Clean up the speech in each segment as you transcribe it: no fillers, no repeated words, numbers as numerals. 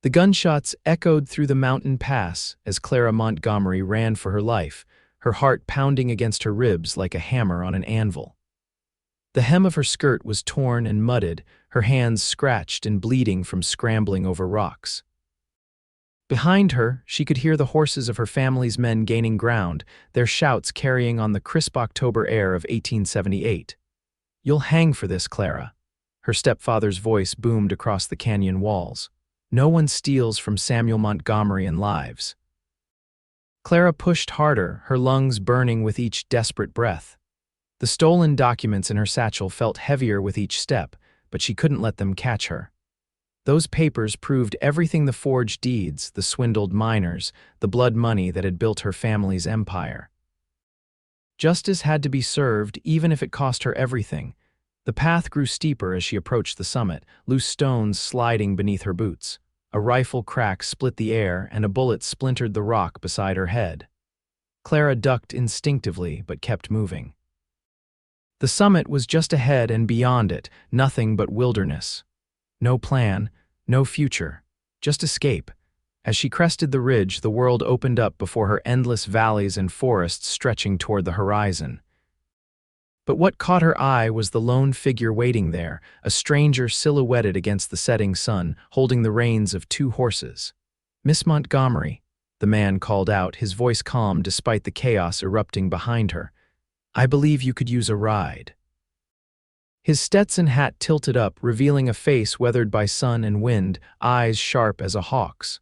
The gunshots echoed through the mountain pass as Clara Montgomery ran for her life, her heart pounding against her ribs like a hammer on an anvil. The hem of her skirt was torn and mudded, her hands scratched and bleeding from scrambling over rocks. Behind her, she could hear the horses of her family's men gaining ground, their shouts carrying on the crisp October air of 1878. "You'll hang for this, Clara." Her stepfather's voice boomed across the canyon walls. "No one steals from Samuel Montgomery and lives." Clara pushed harder, her lungs burning with each desperate breath. The stolen documents in her satchel felt heavier with each step, but she couldn't let them catch her. Those papers proved everything: the forged deeds, the swindled miners, the blood money that had built her family's empire. Justice had to be served, even if it cost her everything. The path grew steeper as she approached the summit, loose stones sliding beneath her boots. A rifle crack split the air, and a bullet splintered the rock beside her head. Clara ducked instinctively, but kept moving. The summit was just ahead, and beyond it, nothing but wilderness. No plan, no future, just escape. As she crested the ridge, the world opened up before her: endless valleys and forests stretching toward the horizon. But what caught her eye was the lone figure waiting there, a stranger silhouetted against the setting sun, holding the reins of 2 horses. "Miss Montgomery," the man called out, his voice calm despite the chaos erupting behind her. "I believe you could use a ride." His Stetson hat tilted up, revealing a face weathered by sun and wind, eyes sharp as a hawk's.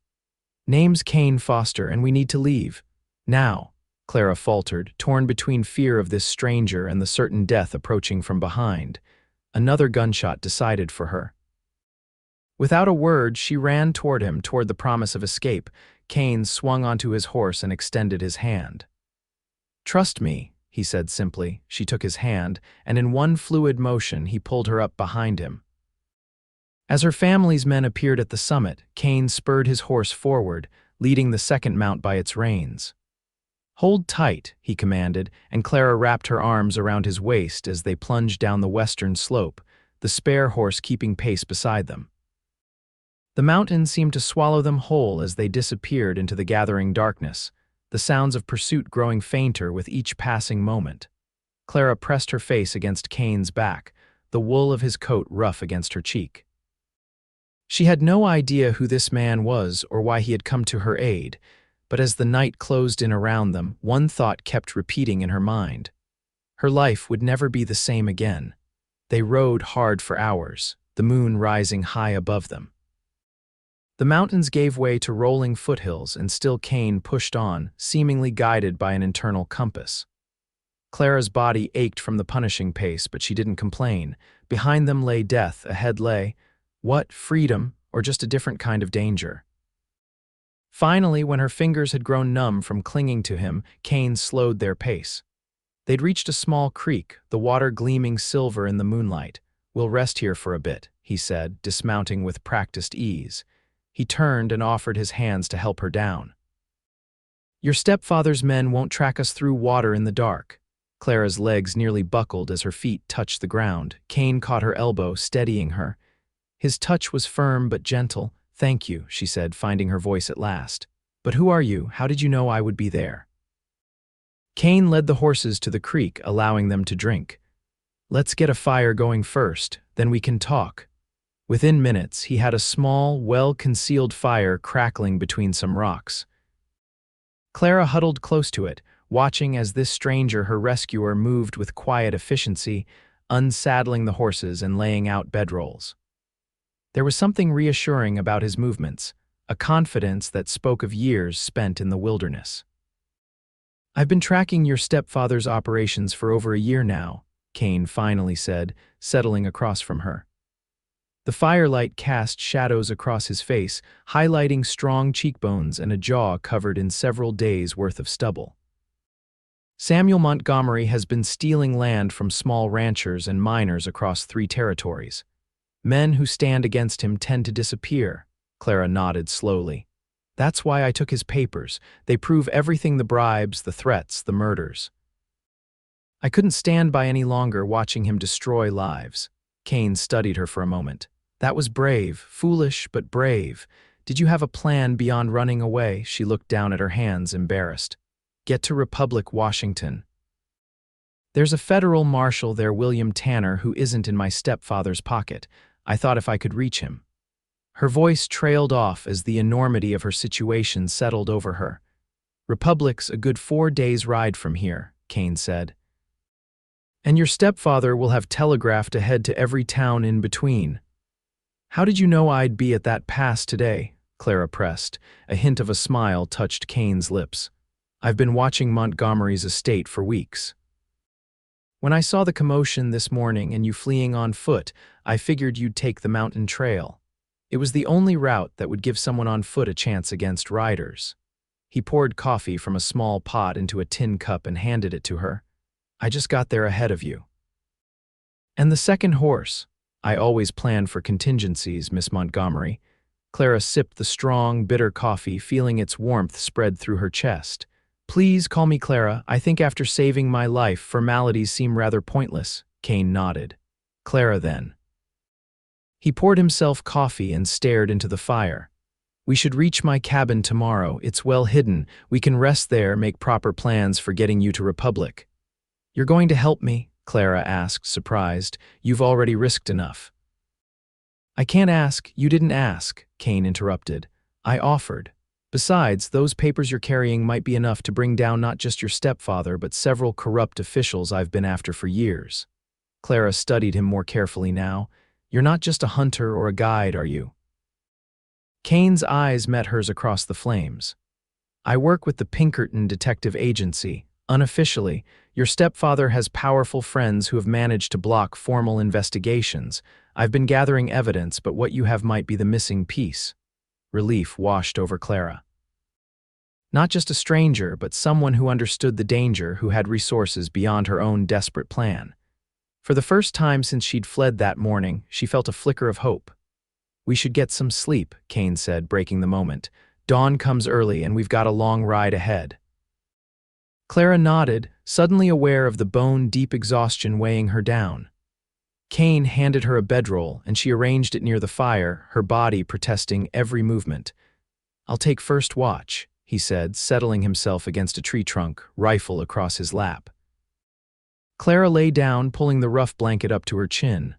"Name's Kane Foster, and we need to leave. Now," Clara faltered, torn between fear of this stranger and the certain death approaching from behind. Another gunshot decided for her. Without a word, she ran toward him, toward the promise of escape. Kane swung onto his horse and extended his hand. "Trust me," he said simply. She took his hand, and in one fluid motion he pulled her up behind him. As her family's men appeared at the summit, Kane spurred his horse forward, leading the second mount by its reins. "Hold tight," he commanded, and Clara wrapped her arms around his waist as they plunged down the western slope, the spare horse keeping pace beside them. The mountain seemed to swallow them whole as they disappeared into the gathering darkness, the sounds of pursuit growing fainter with each passing moment. Clara pressed her face against Kane's back, the wool of his coat rough against her cheek. She had no idea who this man was or why he had come to her aid, but as the night closed in around them, one thought kept repeating in her mind. Her life would never be the same again. They rode hard for hours, the moon rising high above them. The mountains gave way to rolling foothills, and still Kane pushed on, seemingly guided by an internal compass. Clara's body ached from the punishing pace, but she didn't complain. Behind them lay death, ahead lay, what, freedom, or just a different kind of danger? Finally, when her fingers had grown numb from clinging to him, Kane slowed their pace. They'd reached a small creek, the water gleaming silver in the moonlight. "We'll rest here for a bit," he said, dismounting with practiced ease. He turned and offered his hands to help her down. "Your stepfather's men won't track us through water in the dark." Clara's legs nearly buckled as her feet touched the ground. Kane caught her elbow, steadying her. His touch was firm but gentle. "Thank you," she said, finding her voice at last. "But who are you? How did you know I would be there?" Kane led the horses to the creek, allowing them to drink. "Let's get a fire going first, then we can talk." Within minutes, he had a small, well-concealed fire crackling between some rocks. Clara huddled close to it, watching as this stranger, her rescuer, moved with quiet efficiency, unsaddling the horses and laying out bedrolls. There was something reassuring about his movements, a confidence that spoke of years spent in the wilderness. "I've been tracking your stepfather's operations for over a year now," Kane finally said, settling across from her. The firelight cast shadows across his face, highlighting strong cheekbones and a jaw covered in several days' worth of stubble. "Samuel Montgomery has been stealing land from small ranchers and miners across 3 territories. Men who stand against him tend to disappear," Clara nodded slowly. "That's why I took his papers. They prove everything: the bribes, the threats, the murders. I couldn't stand by any longer watching him destroy lives." Kane studied her for a moment. "That was brave, foolish but brave. Did you have a plan beyond running away? She looked down at her hands, embarrassed. Get to Republic, Washington. There's a federal marshal there, William Tanner, who isn't in my stepfather's pocket. I thought if I could reach him. Her voice trailed off as the enormity of her situation settled over her. Republic's a good 4 days' ride from here, Kane said. And your stepfather will have telegraphed ahead to every town in between. How did you know I'd be at that pass today? Clara pressed. A hint of a smile touched Kane's lips. I've been watching Montgomery's estate for weeks. When I saw the commotion this morning and you fleeing on foot, I figured you'd take the mountain trail. It was the only route that would give someone on foot a chance against riders. He poured coffee from a small pot into a tin cup and handed it to her. I just got there ahead of you. And the second horse? I always plan for contingencies, Miss Montgomery. Clara sipped the strong, bitter coffee, feeling its warmth spread through her chest. Please call me Clara. I think after saving my life, formalities seem rather pointless. Kane nodded. Clara, then. He poured himself coffee and stared into the fire. We should reach my cabin tomorrow. It's well hidden. We can rest there, make proper plans for getting you to Republic. You're going to help me? Clara asked, surprised. You've already risked enough. I can't ask. You didn't ask, Kane interrupted. I offered. Besides, those papers you're carrying might be enough to bring down not just your stepfather, but several corrupt officials I've been after for years. Clara studied him more carefully now. You're not just a hunter or a guide, are you? Kane's eyes met hers across the flames. I work with the Pinkerton Detective Agency. Unofficially, your stepfather has powerful friends who have managed to block formal investigations. I've been gathering evidence, but what you have might be the missing piece. Relief washed over Clara. Not just a stranger, but someone who understood the danger, who had resources beyond her own desperate plan. For the first time since she'd fled that morning, she felt a flicker of hope. We should get some sleep, Kane said, breaking the moment. Dawn comes early and we've got a long ride ahead. Clara nodded, suddenly aware of the bone-deep exhaustion weighing her down. Kane handed her a bedroll and she arranged it near the fire, her body protesting every movement. I'll take first watch, he said, settling himself against a tree trunk, rifle across his lap. Clara lay down, pulling the rough blanket up to her chin.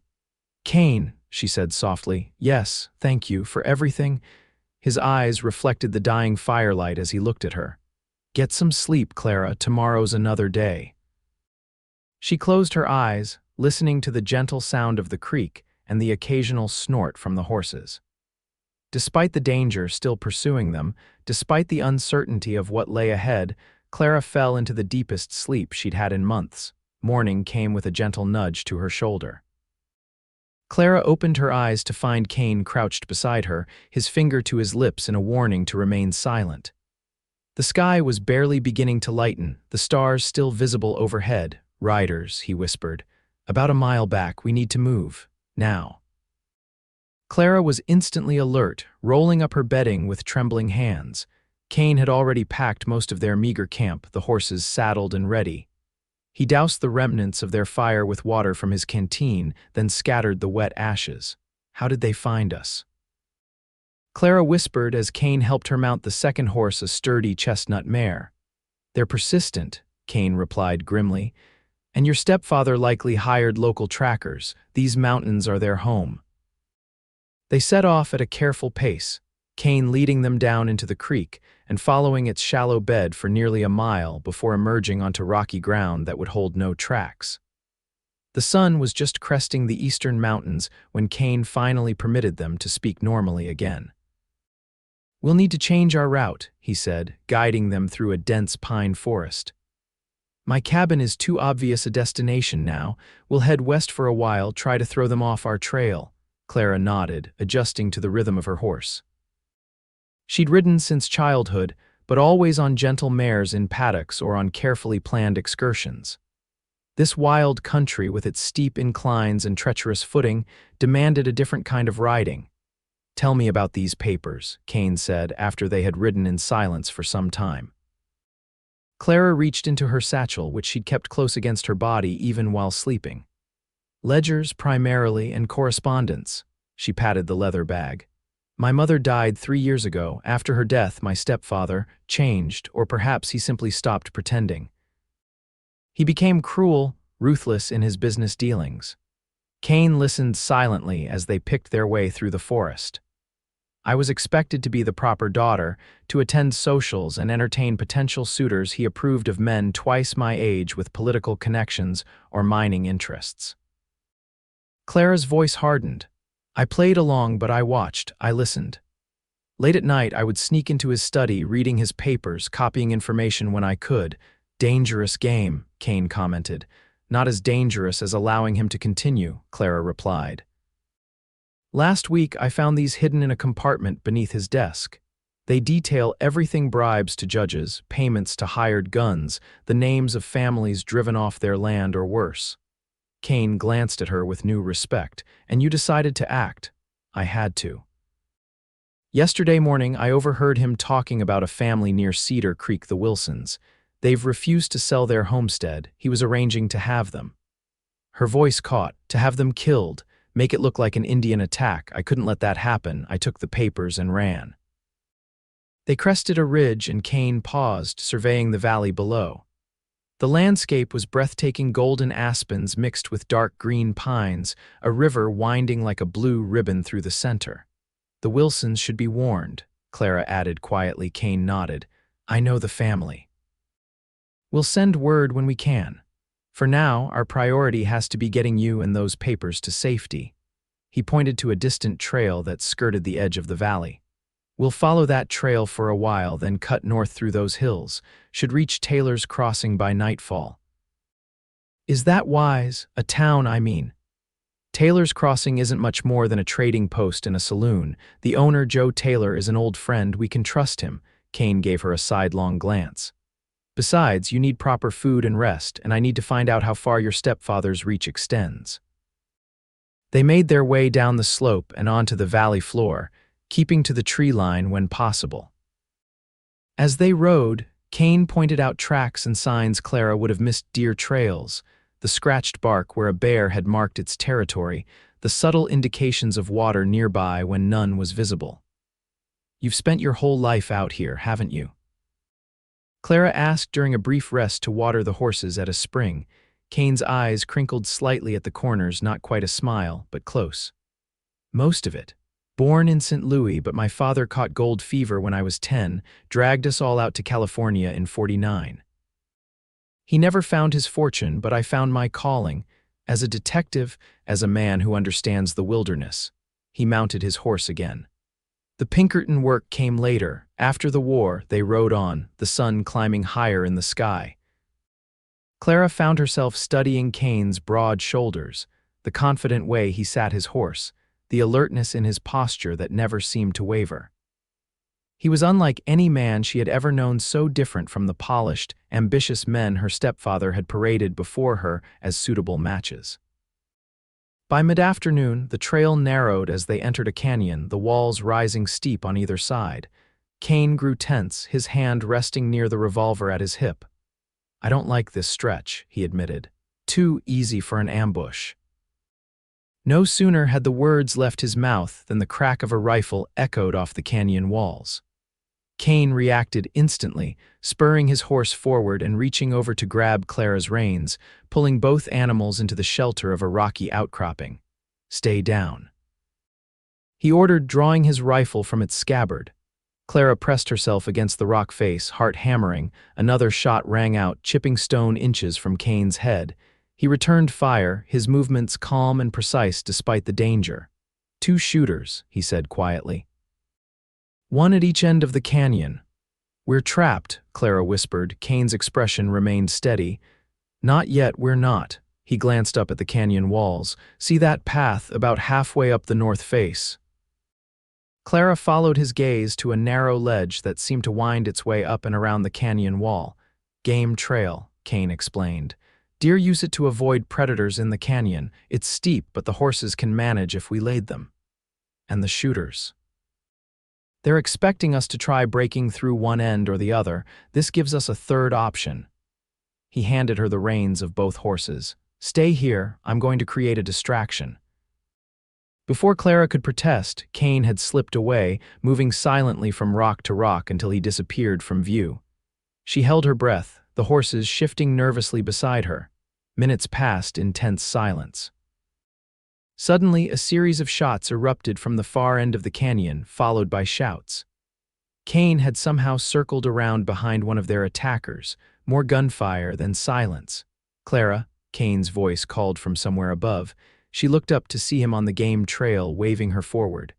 Kane, she said softly, yes, thank you for everything. His eyes reflected the dying firelight as he looked at her. Get some sleep, Clara, tomorrow's another day. She closed her eyes, listening to the gentle sound of the creek and the occasional snort from the horses. Despite the danger still pursuing them, despite the uncertainty of what lay ahead, Clara fell into the deepest sleep she'd had in months. Morning came with a gentle nudge to her shoulder. Clara opened her eyes to find Kane crouched beside her, his finger to his lips in a warning to remain silent. The sky was barely beginning to lighten, the stars still visible overhead. Riders, he whispered. About a mile back, we need to move. Now. Clara was instantly alert, rolling up her bedding with trembling hands. Kane had already packed most of their meager camp, the horses saddled and ready. He doused the remnants of their fire with water from his canteen, then scattered the wet ashes. How did they find us? Clara whispered as Kane helped her mount the second horse, a sturdy chestnut mare. They're persistent, Kane replied grimly. And your stepfather likely hired local trackers. These mountains are their home. They set off at a careful pace, Kane leading them down into the creek and following its shallow bed for nearly a mile before emerging onto rocky ground that would hold no tracks. The sun was just cresting the eastern mountains when Kane finally permitted them to speak normally again. We'll need to change our route, he said, guiding them through a dense pine forest. My cabin is too obvious a destination now. We'll head west for a while, try to throw them off our trail. Clara nodded, adjusting to the rhythm of her horse. She'd ridden since childhood, but always on gentle mares in paddocks or on carefully planned excursions. This wild country, with its steep inclines and treacherous footing, demanded a different kind of riding. Tell me about these papers, Kane said after they had ridden in silence for some time. Clara reached into her satchel, which she'd kept close against her body even while sleeping. Ledgers primarily and correspondence. She patted the leather bag. My mother died 3 years ago. After her death, my stepfather changed, or perhaps he simply stopped pretending. He became cruel, ruthless in his business dealings. Kane listened silently as they picked their way through the forest. I was expected to be the proper daughter, to attend socials and entertain potential suitors. He approved of men twice my age with political connections or mining interests. Clara's voice hardened. I played along, but I watched, I listened. Late at night, I would sneak into his study, reading his papers, copying information when I could. Dangerous game, Kane commented. Not as dangerous as allowing him to continue, Clara replied. Last week, I found these hidden in a compartment beneath his desk. They detail everything: bribes to judges, payments to hired guns, the names of families driven off their land or worse. Kane glanced at her with new respect. And you decided to act. I had to. Yesterday morning, I overheard him talking about a family near Cedar Creek, the Wilsons. They've refused to sell their homestead. He was arranging to have them. Her voice caught. To have them killed. Make it look like an Indian attack. I couldn't let that happen. I took the papers and ran. They crested a ridge and Kane paused, surveying the valley below. The landscape was breathtaking: golden aspens mixed with dark green pines, a river winding like a blue ribbon through the center. The Wilsons should be warned, Clara added quietly. Kane nodded. I know the family. We'll send word when we can. For now, our priority has to be getting you and those papers to safety. He pointed to a distant trail that skirted the edge of the valley. We'll follow that trail for a while, then cut north through those hills. Should reach Taylor's Crossing by nightfall. Is that wise? A town, I mean. Taylor's Crossing isn't much more than a trading post and a saloon. The owner, Joe Taylor, is an old friend. We can trust him. Kane gave her a sidelong glance. Besides, you need proper food and rest, and I need to find out how far your stepfather's reach extends. They made their way down the slope and onto the valley floor, keeping to the tree line when possible. As they rode, Kane pointed out tracks and signs Clara would have missed: deer trails, the scratched bark where a bear had marked its territory, the subtle indications of water nearby when none was visible. You've spent your whole life out here, haven't you? Clara asked during a brief rest to water the horses at a spring. Kane's eyes crinkled slightly at the corners, not quite a smile, but close. Most of it. Born in St. Louis, but my father caught gold fever when I was 10, dragged us all out to California in 49. He never found his fortune, but I found my calling, as a detective, as a man who understands the wilderness. He mounted his horse again. The Pinkerton work came later. After the war, they rode on, the sun climbing higher in the sky. Clara found herself studying Kane's broad shoulders, the confident way he sat his horse, the alertness in his posture that never seemed to waver. He was unlike any man she had ever known, so different from the polished, ambitious men her stepfather had paraded before her as suitable matches. By mid-afternoon, the trail narrowed as they entered a canyon, the walls rising steep on either side. Kane grew tense, his hand resting near the revolver at his hip. I don't like this stretch, he admitted. Too easy for an ambush. No sooner had the words left his mouth than the crack of a rifle echoed off the canyon walls. Kane reacted instantly, spurring his horse forward and reaching over to grab Clara's reins, pulling both animals into the shelter of a rocky outcropping. Stay down, he ordered, drawing his rifle from its scabbard. Clara pressed herself against the rock face, heart hammering. Another shot rang out, chipping stone inches from Kane's head. He returned fire, his movements calm and precise despite the danger. 2 shooters, he said quietly. 1 at each end of the canyon. We're trapped, Clara whispered. Kane's expression remained steady. Not yet, we're not. He glanced up at the canyon walls. See that path about halfway up the north face? Clara followed his gaze to a narrow ledge that seemed to wind its way up and around the canyon wall. Game trail, Kane explained. Deer use it to avoid predators in the canyon. It's steep, but the horses can manage if we laid them. And the shooters. They're expecting us to try breaking through one end or the other. This gives us a third option. He handed her the reins of both horses. Stay here, I'm going to create a distraction. Before Clara could protest, Kane had slipped away, moving silently from rock to rock until he disappeared from view. She held her breath, the horses shifting nervously beside her. Minutes passed in tense silence. Suddenly, a series of shots erupted from the far end of the canyon, followed by shouts. Kane had somehow circled around behind one of their attackers, more gunfire than silence. "Clara," Kane's voice called from somewhere above. She looked up to see him on the game trail, waving her forward.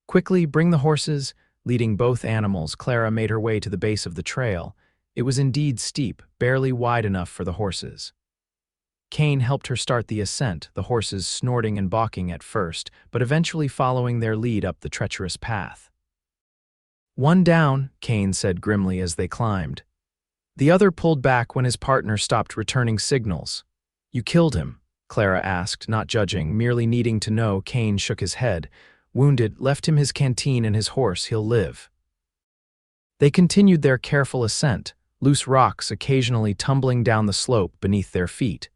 "Quickly, bring the horses." Leading both animals, Clara made her way to the base of the trail. It was indeed steep, barely wide enough for the horses. Kane helped her start the ascent, the horses snorting and balking at first, but eventually following their lead up the treacherous path. "One down," Kane said grimly as they climbed. The other pulled back when his partner stopped returning signals. "You killed him?" Clara asked, not judging, merely needing to know. Kane shook his head. "Wounded, left him his canteen and his horse, he'll live." They continued their careful ascent, loose rocks occasionally tumbling down the slope beneath their feet.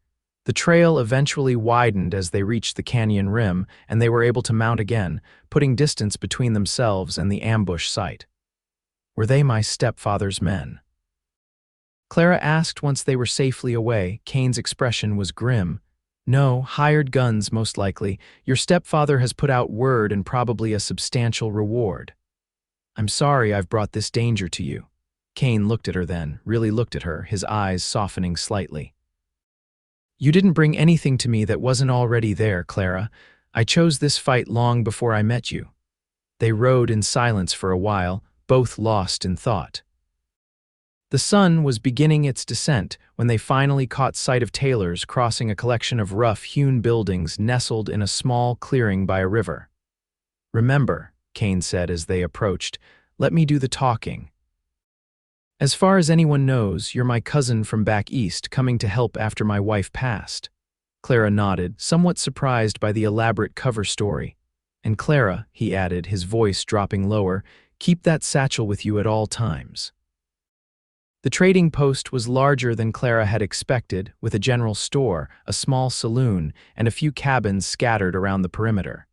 The trail eventually widened as they reached the canyon rim, and they were able to mount again, putting distance between themselves and the ambush site. "Were they my stepfather's men?" Clara asked once they were safely away. Kane's expression was grim. "No, hired guns most likely. Your stepfather has put out word and probably a substantial reward." "I'm sorry I've brought this danger to you." Kane looked at her then, really looked at her, his eyes softening slightly. "You didn't bring anything to me that wasn't already there, Clara. I chose this fight long before I met you." They rode in silence for a while, both lost in thought. The sun was beginning its descent when they finally caught sight of Taylor's crossing a collection of rough-hewn buildings nestled in a small clearing by a river. "Remember," Kane said as they approached, "let me do the talking. As far as anyone knows, you're my cousin from back east coming to help after my wife passed." Clara nodded, somewhat surprised by the elaborate cover story. "And Clara," he added, his voice dropping lower, "keep that satchel with you at all times." The trading post was larger than Clara had expected, with a general store, a small saloon, and a few cabins scattered around the perimeter.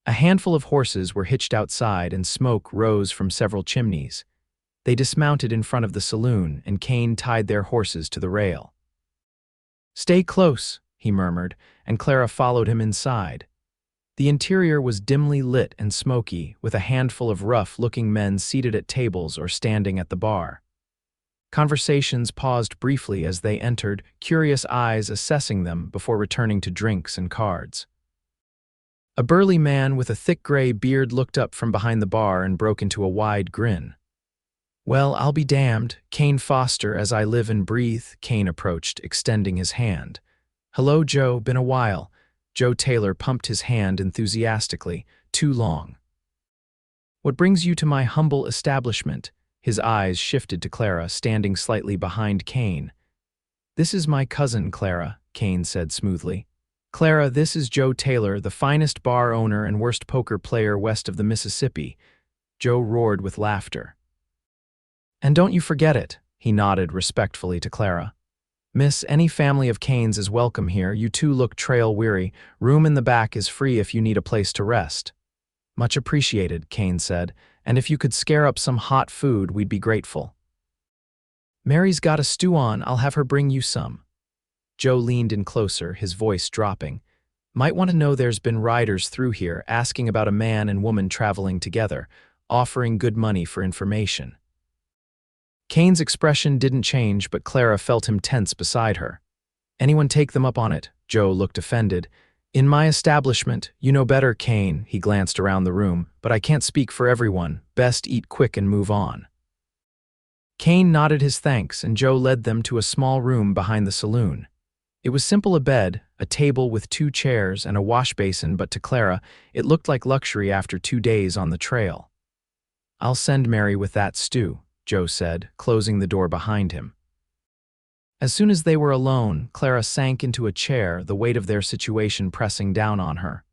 A handful of horses were hitched outside and smoke rose from several chimneys. They dismounted in front of the saloon, and Kane tied their horses to the rail. "Stay close," he murmured, and Clara followed him inside. The interior was dimly lit and smoky, with a handful of rough-looking men seated at tables or standing at the bar. Conversations paused briefly as they entered, curious eyes assessing them before returning to drinks and cards. A burly man with a thick gray beard looked up from behind the bar and broke into a wide grin. "Well, I'll be damned. Kane Foster, as I live and breathe." Kane approached, extending his hand. "Hello, Joe. Been a while." Joe Taylor pumped his hand enthusiastically. "Too long." "What brings you to my humble establishment?" His eyes shifted to Clara, standing slightly behind Kane. "This is my cousin, Clara," Kane said smoothly. "Clara, this is Joe Taylor, the finest bar owner and worst poker player west of the Mississippi." Joe roared with laughter. "And don't you forget it," he nodded respectfully to Clara. "Miss, any family of Kanes is welcome here. You two look trail-weary. Room in the back is free if you need a place to rest." "Much appreciated," Kane said, "and if you could scare up some hot food, we'd be grateful." "Mary's got a stew on. I'll have her bring you some." Joe leaned in closer, his voice dropping. "Might want to know there's been riders through here asking about a man and woman traveling together, offering good money for information." Kane's expression didn't change, but Clara felt him tense beside her. "Anyone take them up on it?" Joe looked offended. "In my establishment, you know better, Kane," he glanced around the room, "but I can't speak for everyone. Best eat quick and move on." Kane nodded his thanks, and Joe led them to a small room behind the saloon. It was simple: a bed, a table with 2 chairs, and a wash basin, but to Clara, it looked like luxury after 2 days on the trail. "I'll send Mary with that stew," Joe said, closing the door behind him. As soon as they were alone, Clara sank into a chair, the weight of their situation pressing down on her.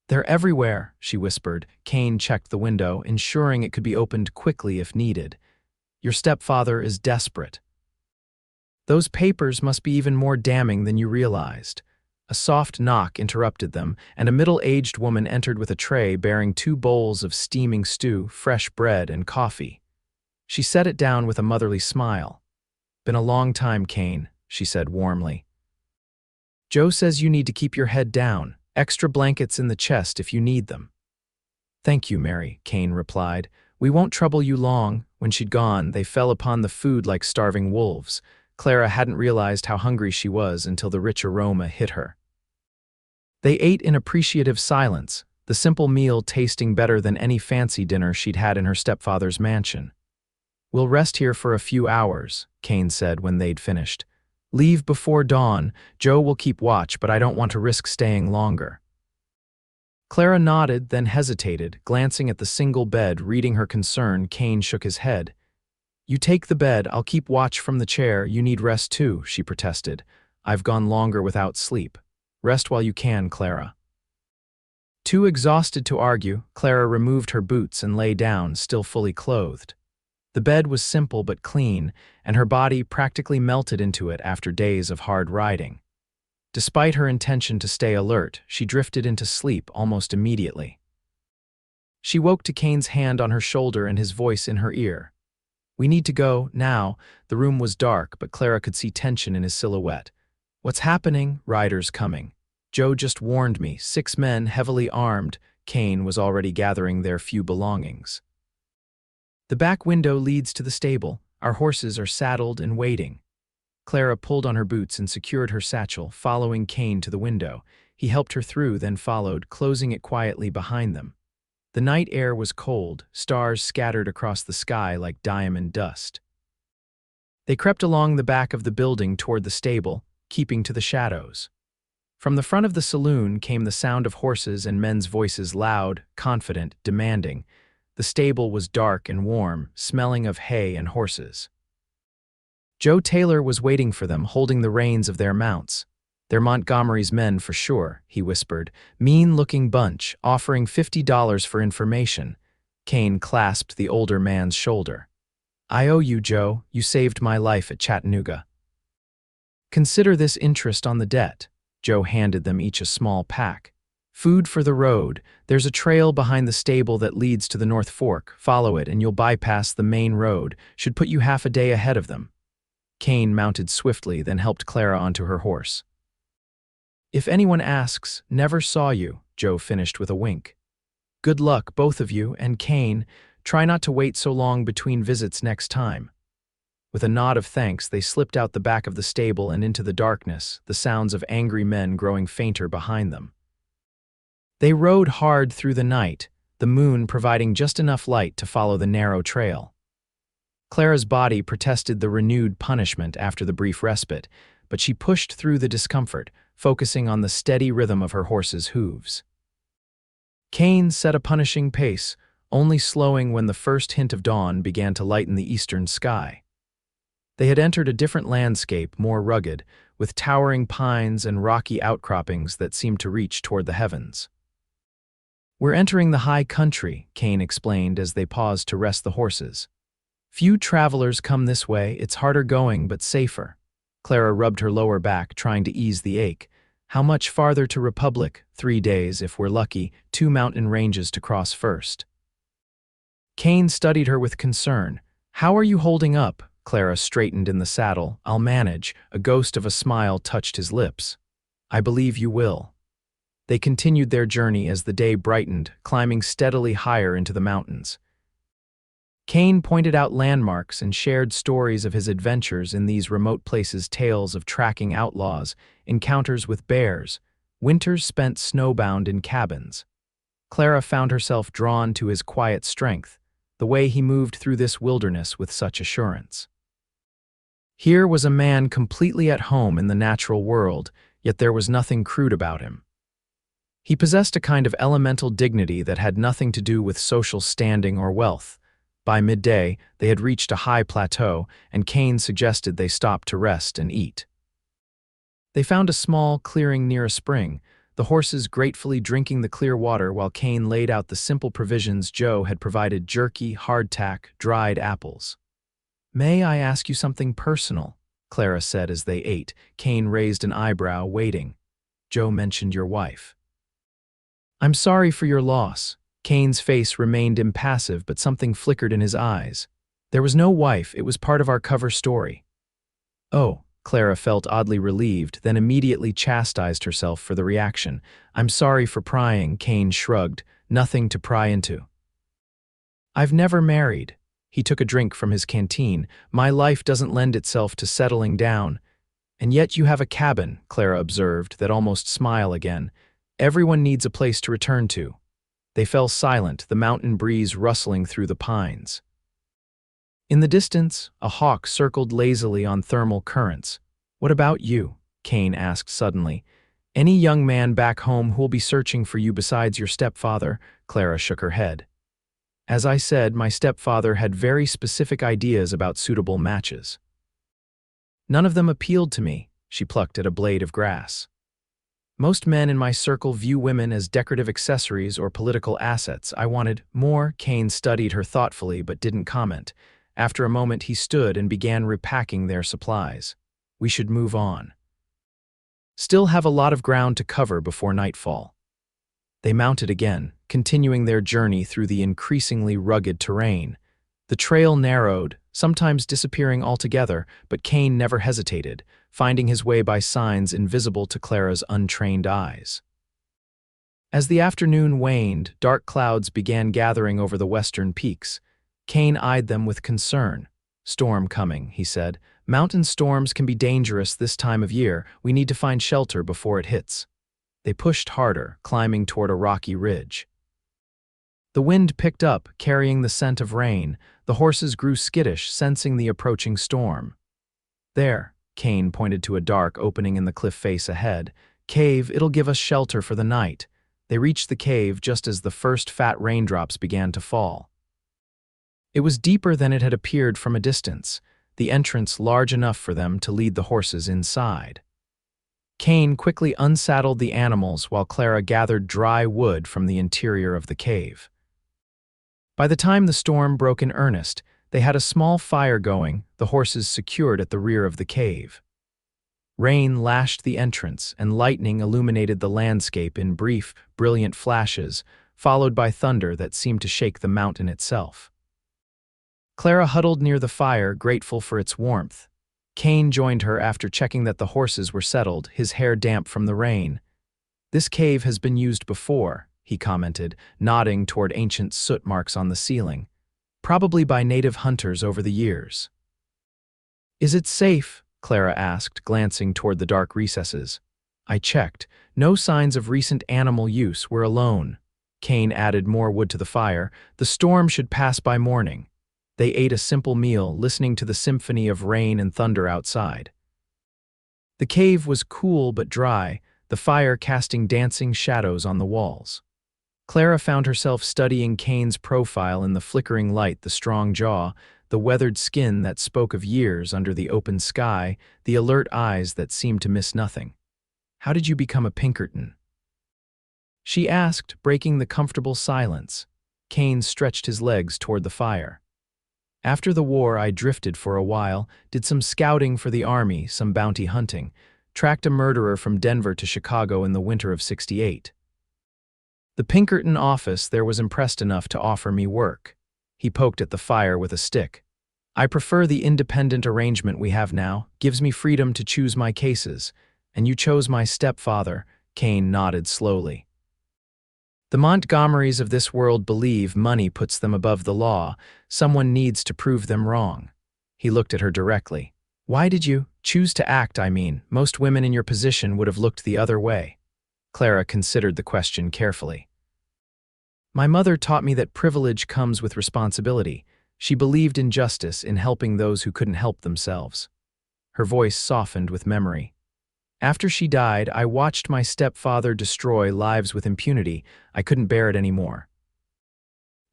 "They're everywhere," she whispered. Kane checked the window, ensuring it could be opened quickly if needed. "Your stepfather is desperate." "Those papers must be even more damning than you realized." A soft knock interrupted them, and a middle-aged woman entered with a tray bearing 2 bowls of steaming stew, fresh bread, and coffee. She set it down with a motherly smile. "Been a long time, Kane," she said warmly. "Joe says you need to keep your head down. Extra blankets in the chest if you need them." "Thank you, Mary," Kane replied. "We won't trouble you long." When she'd gone, they fell upon the food like starving wolves. Clara hadn't realized how hungry she was until the rich aroma hit her. They ate in appreciative silence, the simple meal tasting better than any fancy dinner she'd had in her stepfather's mansion. "We'll rest here for a few hours," Kane said when they'd finished. "Leave before dawn. Joe will keep watch, but I don't want to risk staying longer." Clara nodded, then hesitated, glancing at the single bed. Reading her concern, Kane shook his head. "You take the bed, I'll keep watch from the chair. You need rest too," she protested. "I've gone longer without sleep. Rest while you can, Clara." Too exhausted to argue, Clara removed her boots and lay down, still fully clothed. The bed was simple but clean, and her body practically melted into it after days of hard riding. Despite her intention to stay alert, she drifted into sleep almost immediately. She woke to Kane's hand on her shoulder and his voice in her ear. "We need to go, now." The room was dark, but Clara could see tension in his silhouette. "What's happening?" "Riders coming. Joe just warned me. 6 men, heavily armed." Kane was already gathering their few belongings. "The back window leads to the stable. Our horses are saddled and waiting." Clara pulled on her boots and secured her satchel, following Kane to the window. He helped her through, then followed, closing it quietly behind them. The night air was cold, stars scattered across the sky like diamond dust. They crept along the back of the building toward the stable, keeping to the shadows. From the front of the saloon came the sound of horses and men's voices, loud, confident, demanding. The stable was dark and warm, smelling of hay and horses. Joe Taylor was waiting for them, holding the reins of their mounts. "They're Montgomery's men for sure," he whispered. "Mean-looking bunch, offering $50 for information." Kane clasped the older man's shoulder. "I owe you, Joe. You saved my life at Chattanooga. Consider this interest on the debt." Joe handed them each a small pack. "Food for the road. There's a trail behind the stable that leads to the North Fork. Follow it and you'll bypass the main road. Should put you half a day ahead of them." Kane mounted swiftly, then helped Clara onto her horse. "If anyone asks, never saw you," Joe finished with a wink. "Good luck, both of you, and Kane, try not to wait so long between visits next time." With a nod of thanks, they slipped out the back of the stable and into the darkness, the sounds of angry men growing fainter behind them. They rode hard through the night, the moon providing just enough light to follow the narrow trail. Clara's body protested the renewed punishment after the brief respite, but she pushed through the discomfort, focusing on the steady rhythm of her horse's hooves. Kane set a punishing pace, only slowing when the first hint of dawn began to lighten the eastern sky. They had entered a different landscape, more rugged, with towering pines and rocky outcroppings that seemed to reach toward the heavens. "We're entering the high country," Kane explained as they paused to rest the horses. "Few travelers come this way. It's harder going, but safer." Clara rubbed her lower back, trying to ease the ache. "How much farther to Republic?" 3 days, if we're lucky. 2 mountain ranges to cross first." Kane studied her with concern. "How are you holding up?" Clara straightened in the saddle. "I'll manage." A ghost of a smile touched his lips. "I believe you will." They continued their journey as the day brightened, climbing steadily higher into the mountains. Kane pointed out landmarks and shared stories of his adventures in these remote places, tales of tracking outlaws, encounters with bears, winters spent snowbound in cabins. Clara found herself drawn to his quiet strength, the way he moved through this wilderness with such assurance. Here was a man completely at home in the natural world, yet there was nothing crude about him. He possessed a kind of elemental dignity that had nothing to do with social standing or wealth. By midday, they had reached a high plateau, and Kane suggested they stop to rest and eat. They found a small clearing near a spring, the horses gratefully drinking the clear water while Kane laid out the simple provisions Joe had provided: jerky, hardtack, dried apples. "May I ask you something personal?" Clara said as they ate. Kane raised an eyebrow, waiting. Joe mentioned your wife. I'm sorry for your loss. Kane's face remained impassive, but something flickered in his eyes. There was no wife, it was part of our cover story. Oh, Clara felt oddly relieved, then immediately chastised herself for the reaction. I'm sorry for prying, Kane shrugged. Nothing to pry into. I've never married. He took a drink from his canteen. My life doesn't lend itself to settling down. And yet you have a cabin, Clara observed, that almost smile again. Everyone needs a place to return to. They fell silent, the mountain breeze rustling through the pines. In the distance, a hawk circled lazily on thermal currents. What about you? Kane asked suddenly. Any young man back home who'll be searching for you besides your stepfather? Clara shook her head. As I said, my stepfather had very specific ideas about suitable matches. None of them appealed to me, she plucked at a blade of grass. Most men in my circle view women as decorative accessories or political assets. I wanted more. Kane studied her thoughtfully but didn't comment. After a moment, he stood and began repacking their supplies. We should move on. Still have a lot of ground to cover before nightfall. They mounted again, continuing their journey through the increasingly rugged terrain. The trail narrowed, sometimes disappearing altogether, but Kane never hesitated, finding his way by signs invisible to Clara's untrained eyes. As the afternoon waned, dark clouds began gathering over the western peaks. Kane eyed them with concern. Storm coming, he said. Mountain storms can be dangerous this time of year. We need to find shelter before it hits. They pushed harder, climbing toward a rocky ridge. The wind picked up, carrying the scent of rain. The horses grew skittish, sensing the approaching storm. There, Kane pointed to a dark opening in the cliff face ahead. Cave, it'll give us shelter for the night. They reached the cave just as the first fat raindrops began to fall. It was deeper than it had appeared from a distance, the entrance large enough for them to lead the horses inside. Kane quickly unsaddled the animals while Clara gathered dry wood from the interior of the cave. By the time the storm broke in earnest, they had a small fire going, the horses secured at the rear of the cave. Rain lashed the entrance, and lightning illuminated the landscape in brief, brilliant flashes, followed by thunder that seemed to shake the mountain itself. Clara huddled near the fire, grateful for its warmth. Kane joined her after checking that the horses were settled, his hair damp from the rain. This cave has been used before, he commented, nodding toward ancient soot marks on the ceiling, probably by native hunters over the years. Is it safe? Clara asked, glancing toward the dark recesses. I checked. No signs of recent animal use. We're alone. Kane added more wood to the fire. The storm should pass by morning. They ate a simple meal, listening to the symphony of rain and thunder outside. The cave was cool but dry, the fire casting dancing shadows on the walls. Clara found herself studying Kane's profile in the flickering light, the strong jaw, the weathered skin that spoke of years under the open sky, the alert eyes that seemed to miss nothing. How did you become a Pinkerton? She asked, breaking the comfortable silence. Kane stretched his legs toward the fire. After the war, I drifted for a while, did some scouting for the army, some bounty hunting, tracked a murderer from Denver to Chicago in the winter of '68. The Pinkerton office there was impressed enough to offer me work. He poked at the fire with a stick. I prefer the independent arrangement we have now, gives me freedom to choose my cases, and you chose my stepfather, Kane nodded slowly. The Montgomerys of this world believe money puts them above the law. Someone needs to prove them wrong. He looked at her directly. Why did you choose to act, I mean? Most women in your position would have looked the other way. Clara considered the question carefully. My mother taught me that privilege comes with responsibility. She believed in justice, in helping those who couldn't help themselves. Her voice softened with memory. After she died, I watched my stepfather destroy lives with impunity. I couldn't bear it anymore.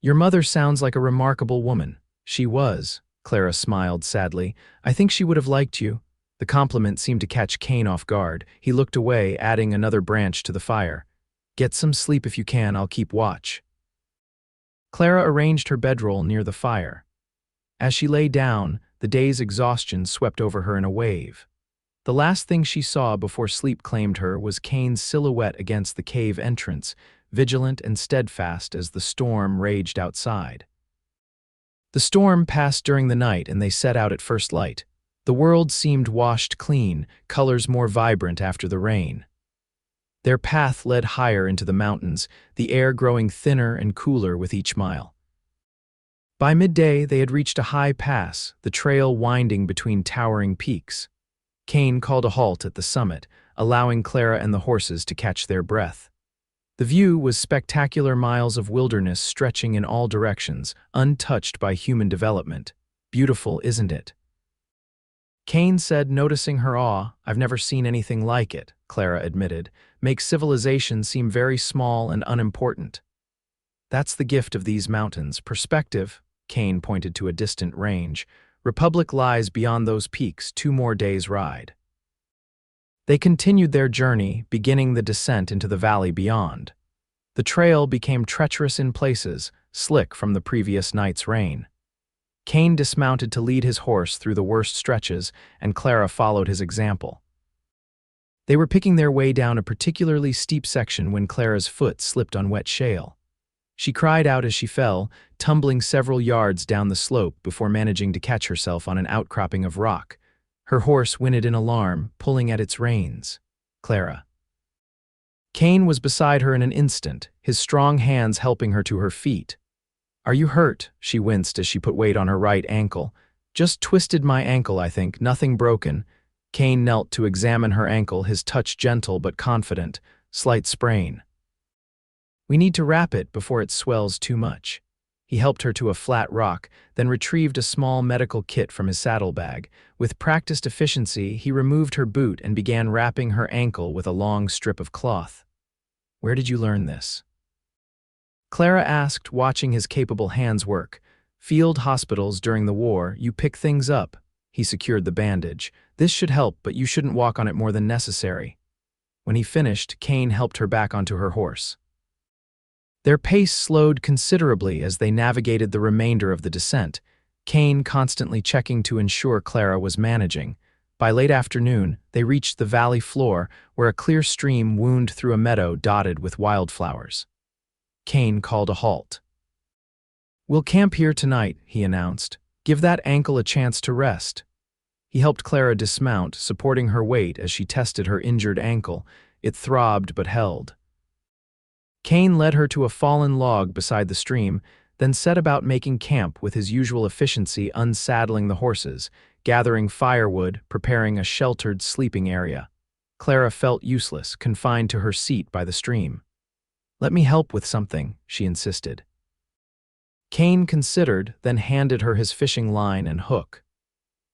Your mother sounds like a remarkable woman. She was, Clara smiled sadly. I think she would have liked you. The compliment seemed to catch Kane off guard. He looked away, adding another branch to the fire. Get some sleep if you can, I'll keep watch. Clara arranged her bedroll near the fire. As she lay down, the day's exhaustion swept over her in a wave. The last thing she saw before sleep claimed her was Kane's silhouette against the cave entrance, vigilant and steadfast as the storm raged outside. The storm passed during the night and they set out at first light. The world seemed washed clean, colors more vibrant after the rain. Their path led higher into the mountains, the air growing thinner and cooler with each mile. By midday, they had reached a high pass, the trail winding between towering peaks. Kane called a halt at the summit, allowing Clara and the horses to catch their breath. The view was spectacular, miles of wilderness stretching in all directions, untouched by human development. Beautiful, isn't it? Kane said, noticing her awe. I've never seen anything like it, Clara admitted. Makes civilization seem very small and unimportant. That's the gift of these mountains. Perspective, Kane pointed to a distant range. Republic lies beyond those peaks, 2 more days' ride. They continued their journey, beginning the descent into the valley beyond. The trail became treacherous in places, slick from the previous night's rain. Kane dismounted to lead his horse through the worst stretches, and Clara followed his example. They were picking their way down a particularly steep section when Clara's foot slipped on wet shale. She cried out as she fell, tumbling several yards down the slope before managing to catch herself on an outcropping of rock. Her horse whinnied in alarm, pulling at its reins. Clara. Kane was beside her in an instant, his strong hands helping her to her feet. Are you hurt? She winced as she put weight on her right ankle. Just twisted my ankle, I think, nothing broken. Kane knelt to examine her ankle, his touch gentle but confident. Slight sprain. We need to wrap it before it swells too much. He helped her to a flat rock, then retrieved a small medical kit from his saddlebag. With practiced efficiency, he removed her boot and began wrapping her ankle with a long strip of cloth. Where did you learn this? Clara asked, watching his capable hands work. Field hospitals during the war, you pick things up. He secured the bandage. This should help, but you shouldn't walk on it more than necessary. When he finished, Kane helped her back onto her horse. Their pace slowed considerably as they navigated the remainder of the descent, Kane constantly checking to ensure Clara was managing. By late afternoon, they reached the valley floor, where a clear stream wound through a meadow dotted with wildflowers. Kane called a halt. We'll camp here tonight, he announced. Give that ankle a chance to rest. He helped Clara dismount, supporting her weight as she tested her injured ankle. It throbbed but held. Kane led her to a fallen log beside the stream, then set about making camp with his usual efficiency, unsaddling the horses, gathering firewood, preparing a sheltered sleeping area. Clara felt useless, confined to her seat by the stream. Let me help with something, she insisted. Kane considered, then handed her his fishing line and hook.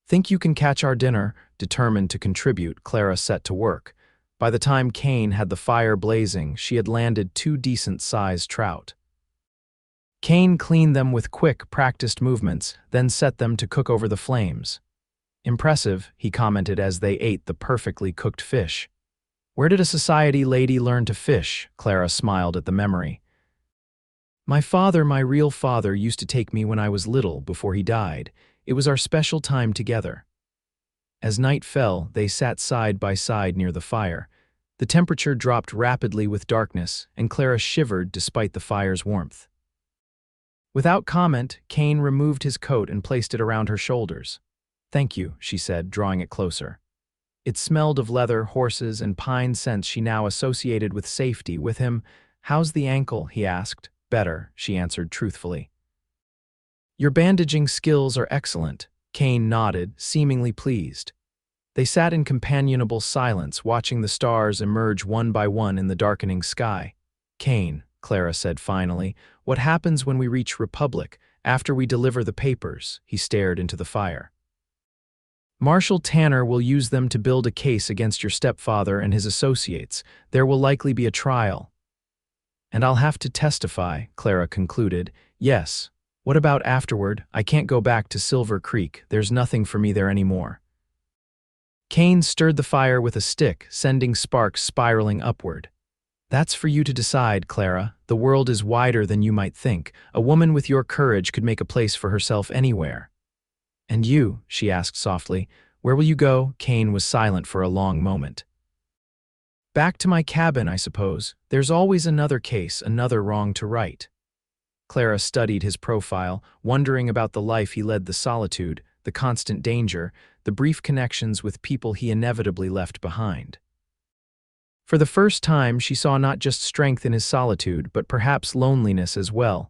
Think you can catch our dinner? Determined to contribute, Clara set to work. By the time Kane had the fire blazing, she had landed 2 decent-sized trout. Kane cleaned them with quick, practiced movements, then set them to cook over the flames. Impressive, he commented as they ate the perfectly cooked fish. Where did a society lady learn to fish? Clara smiled at the memory. My father, my real father, used to take me when I was little before he died. It was our special time together. As night fell, they sat side by side near the fire. The temperature dropped rapidly with darkness, and Clara shivered despite the fire's warmth. Without comment, Kane removed his coat and placed it around her shoulders. Thank you, she said, drawing it closer. It smelled of leather, horses, and pine scents she now associated with safety with him. How's the ankle? He asked. Better, she answered truthfully. Your bandaging skills are excellent. Kane nodded, seemingly pleased. They sat in companionable silence, watching the stars emerge one by one in the darkening sky. Kane, Clara said finally, what happens when we reach Republic, after we deliver the papers? He stared into the fire. Marshal Tanner will use them to build a case against your stepfather and his associates. There will likely be a trial. And I'll have to testify, Clara concluded. Yes. What about afterward? I can't go back to Silver Creek. There's nothing for me there anymore. Kane stirred the fire with a stick, sending sparks spiraling upward. That's for you to decide, Clara. The world is wider than you might think. A woman with your courage could make a place for herself anywhere. And you, she asked softly, Where will you go? Kane was silent for a long moment. Back to my cabin, I suppose. There's always another case, another wrong to right. Clara studied his profile, wondering about the life he led, the solitude, the constant danger, the brief connections with people he inevitably left behind. For the first time, she saw not just strength in his solitude, but perhaps loneliness as well.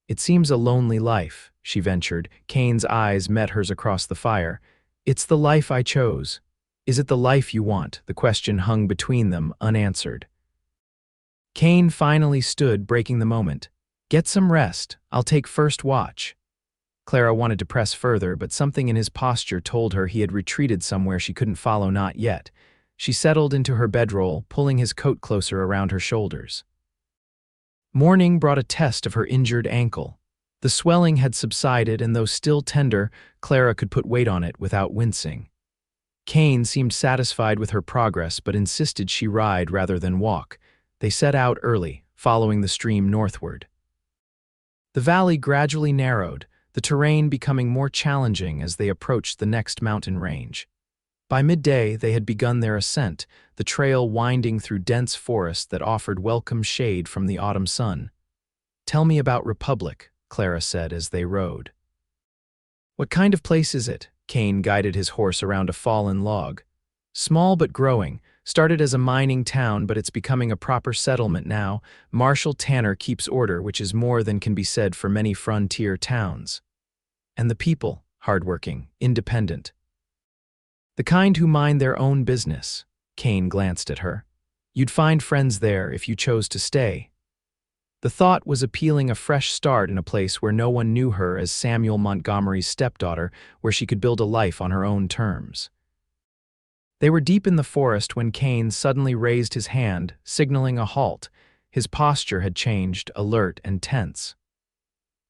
It seems a lonely life, she ventured. Kane's eyes met hers across the fire. It's the life I chose. Is it the life you want? The question hung between them, unanswered. Kane finally stood, breaking the moment. Get some rest. I'll take first watch. Clara wanted to press further, but something in his posture told her he had retreated somewhere she couldn't follow. Not yet. She settled into her bedroll, pulling his coat closer around her shoulders. Morning brought a test of her injured ankle. The swelling had subsided, and though still tender, Clara could put weight on it without wincing. Kane seemed satisfied with her progress, but insisted she ride rather than walk. They set out early, following the stream northward. The valley gradually narrowed, the terrain becoming more challenging as they approached the next mountain range. By midday, they had begun their ascent, the trail winding through dense forest that offered welcome shade from the autumn sun. Tell me about Republic, Clara said as they rode. What kind of place is it? Kane guided his horse around a fallen log. Small but growing, started as a mining town, but it's becoming a proper settlement now. Marshal Tanner keeps order, which is more than can be said for many frontier towns. And the people, hardworking, independent. The kind who mind their own business. Kane glanced at her. You'd find friends there if you chose to stay. The thought was appealing, a fresh start in a place where no one knew her as Samuel Montgomery's stepdaughter, where she could build a life on her own terms. They were deep in the forest when Kane suddenly raised his hand, signaling a halt. His posture had changed, alert and tense.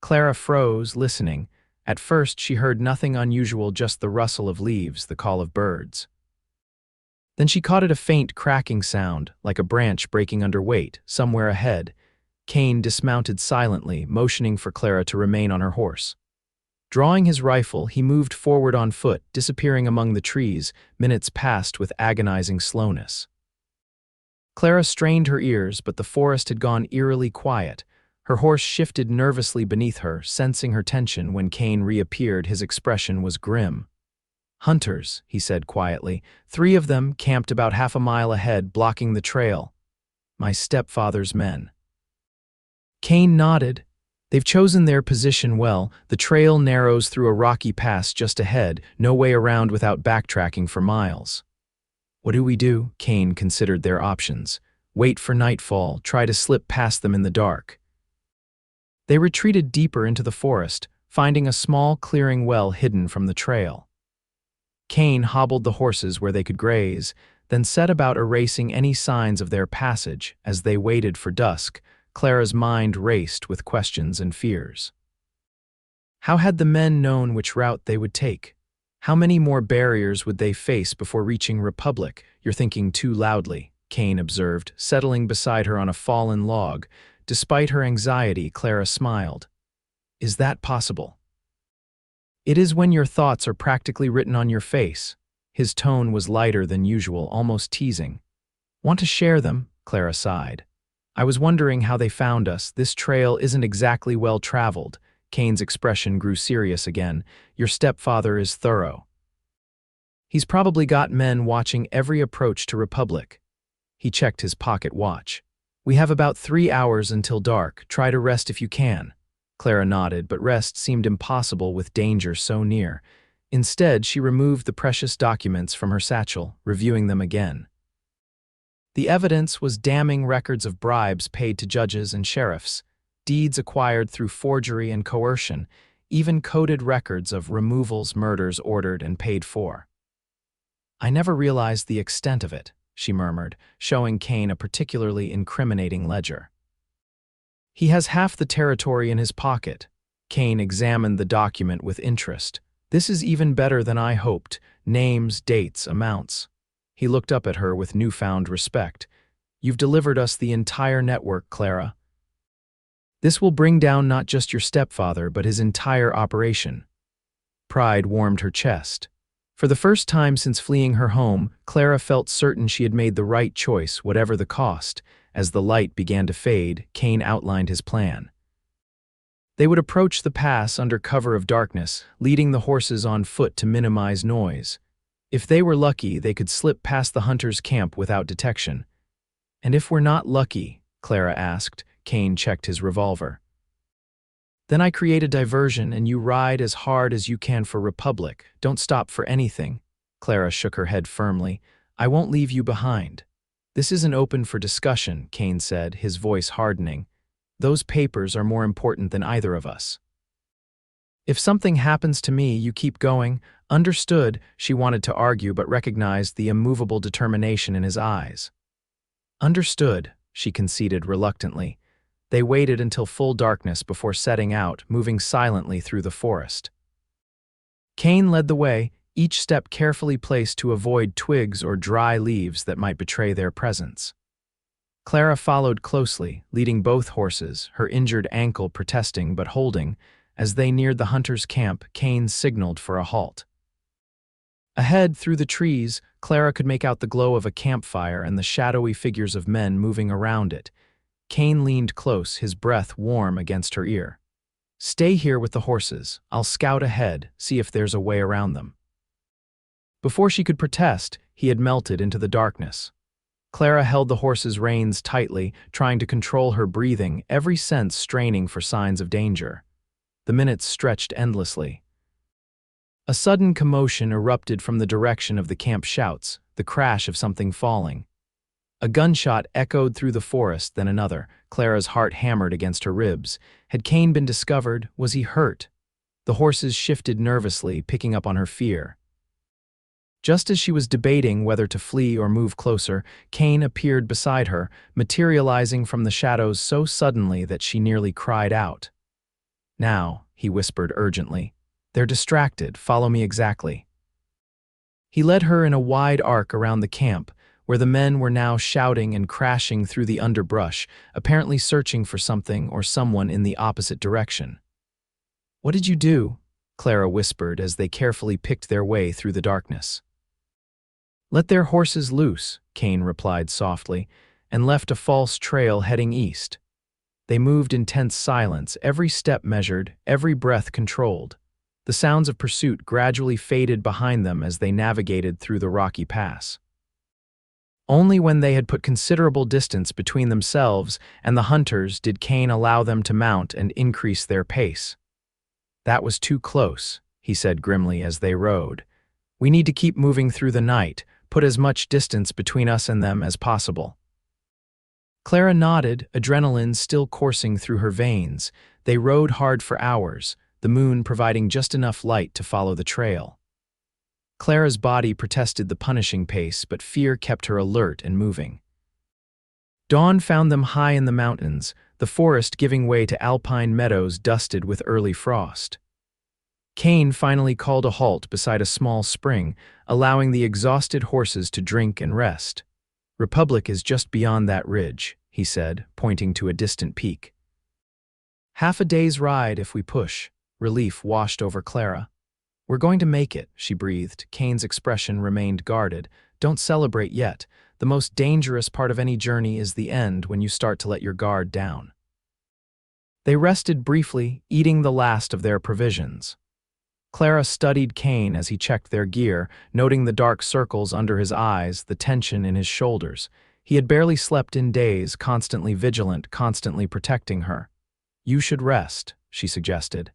Clara froze, listening. At first, she heard nothing unusual, just the rustle of leaves, the call of birds. Then she caught a faint cracking sound, like a branch breaking under weight, somewhere ahead. Kane dismounted silently, motioning for Clara to remain on her horse. Drawing his rifle, he moved forward on foot, disappearing among the trees. Minutes passed with agonizing slowness. Clara strained her ears, but the forest had gone eerily quiet. Her horse shifted nervously beneath her, sensing her tension. When Kane reappeared, his expression was grim. Hunters, he said quietly. 3 of them camped about half a mile ahead, blocking the trail. My stepfather's men. Kane nodded. They've chosen their position well. The trail narrows through a rocky pass just ahead, no way around without backtracking for miles. What do we do? Kane considered their options. Wait for nightfall, try to slip past them in the dark. They retreated deeper into the forest, finding a small clearing well hidden from the trail. Kane hobbled the horses where they could graze, then set about erasing any signs of their passage. As they waited for dusk, Clara's mind raced with questions and fears. How had the men known which route they would take? How many more barriers would they face before reaching Republic? You're thinking too loudly, Kane observed, settling beside her on a fallen log. Despite her anxiety, Clara smiled. Is that possible? It is when your thoughts are practically written on your face. His tone was lighter than usual, almost teasing. Want to share them? Clara sighed. I was wondering how they found us. This trail isn't exactly well traveled. Kane's expression grew serious again. Your stepfather is thorough. He's probably got men watching every approach to Republic. He checked his pocket watch. We have about 3 hours until dark. Try to rest if you can. Clara nodded, but rest seemed impossible with danger so near. Instead, she removed the precious documents from her satchel, reviewing them again. The evidence was damning: records of bribes paid to judges and sheriffs, deeds acquired through forgery and coercion, even coded records of removals, murders ordered and paid for. I never realized the extent of it, she murmured, showing Kane a particularly incriminating ledger. He has half the territory in his pocket. Kane examined the document with interest. This is even better than I hoped. Names, dates, amounts. He looked up at her with newfound respect. You've delivered us the entire network, Clara. This will bring down not just your stepfather, but his entire operation. Pride warmed her chest. For the first time since fleeing her home, Clara felt certain she had made the right choice, whatever the cost. As the light began to fade, Kane outlined his plan. They would approach the pass under cover of darkness, leading the horses on foot to minimize noise. If they were lucky, they could slip past the hunters' camp without detection. "And if we're not lucky?" Clara asked. Kane checked his revolver. "Then I create a diversion and you ride as hard as you can for Republic. Don't stop for anything." Clara shook her head firmly. "I won't leave you behind." "This isn't open for discussion," Kane said, his voice hardening. "Those papers are more important than either of us." "If something happens to me, you keep going." "Understood," she wanted to argue but recognized the immovable determination in his eyes. "Understood," she conceded reluctantly. They waited until full darkness before setting out, moving silently through the forest. Kane led the way, each step carefully placed to avoid twigs or dry leaves that might betray their presence. Clara followed closely, leading both horses, her injured ankle protesting but holding. As they neared the hunters' camp, Kane signaled for a halt. Ahead, through the trees, Clara could make out the glow of a campfire and the shadowy figures of men moving around it. Kane leaned close, his breath warm against her ear. "Stay here with the horses. I'll scout ahead, see if there's a way around them." Before she could protest, he had melted into the darkness. Clara held the horse's reins tightly, trying to control her breathing, every sense straining for signs of danger. The minutes stretched endlessly. A sudden commotion erupted from the direction of the camp shouts, the crash of something falling. A gunshot echoed through the forest, then another. Clara's heart hammered against her ribs. Had Kane been discovered? Was he hurt? The horses shifted nervously, picking up on her fear. Just as she was debating whether to flee or move closer, Kane appeared beside her, materializing from the shadows so suddenly that she nearly cried out. "Now," he whispered urgently. "They're distracted. Follow me exactly." He led her in a wide arc around the camp, where the men were now shouting and crashing through the underbrush, apparently searching for something or someone in the opposite direction. "What did you do?" Clara whispered as they carefully picked their way through the darkness. "Let their horses loose," Kane replied softly, and left a false trail heading east. They moved in tense silence, every step measured, every breath controlled. The sounds of pursuit gradually faded behind them as they navigated through the rocky pass. Only when they had put considerable distance between themselves and the hunters did Kane allow them to mount and increase their pace. "That was too close," he said grimly as they rode. "We need to keep moving through the night, put as much distance between us and them as possible." Clara nodded, adrenaline still coursing through her veins. They rode hard for hours, the moon providing just enough light to follow the trail. Clara's body protested the punishing pace, but fear kept her alert and moving. Dawn found them high in the mountains, the forest giving way to alpine meadows dusted with early frost. Kane finally called a halt beside a small spring, allowing the exhausted horses to drink and rest. "Republic is just beyond that ridge," he said, pointing to a distant peak. "Half a day's ride if we push." Relief washed over Clara. "We're going to make it," she breathed. Kane's expression remained guarded. "Don't celebrate yet. The most dangerous part of any journey is the end, when you start to let your guard down." They rested briefly, eating the last of their provisions. Clara studied Kane as he checked their gear, noting the dark circles under his eyes, the tension in his shoulders. He had barely slept in days, constantly vigilant, constantly protecting her. "You should rest," she suggested.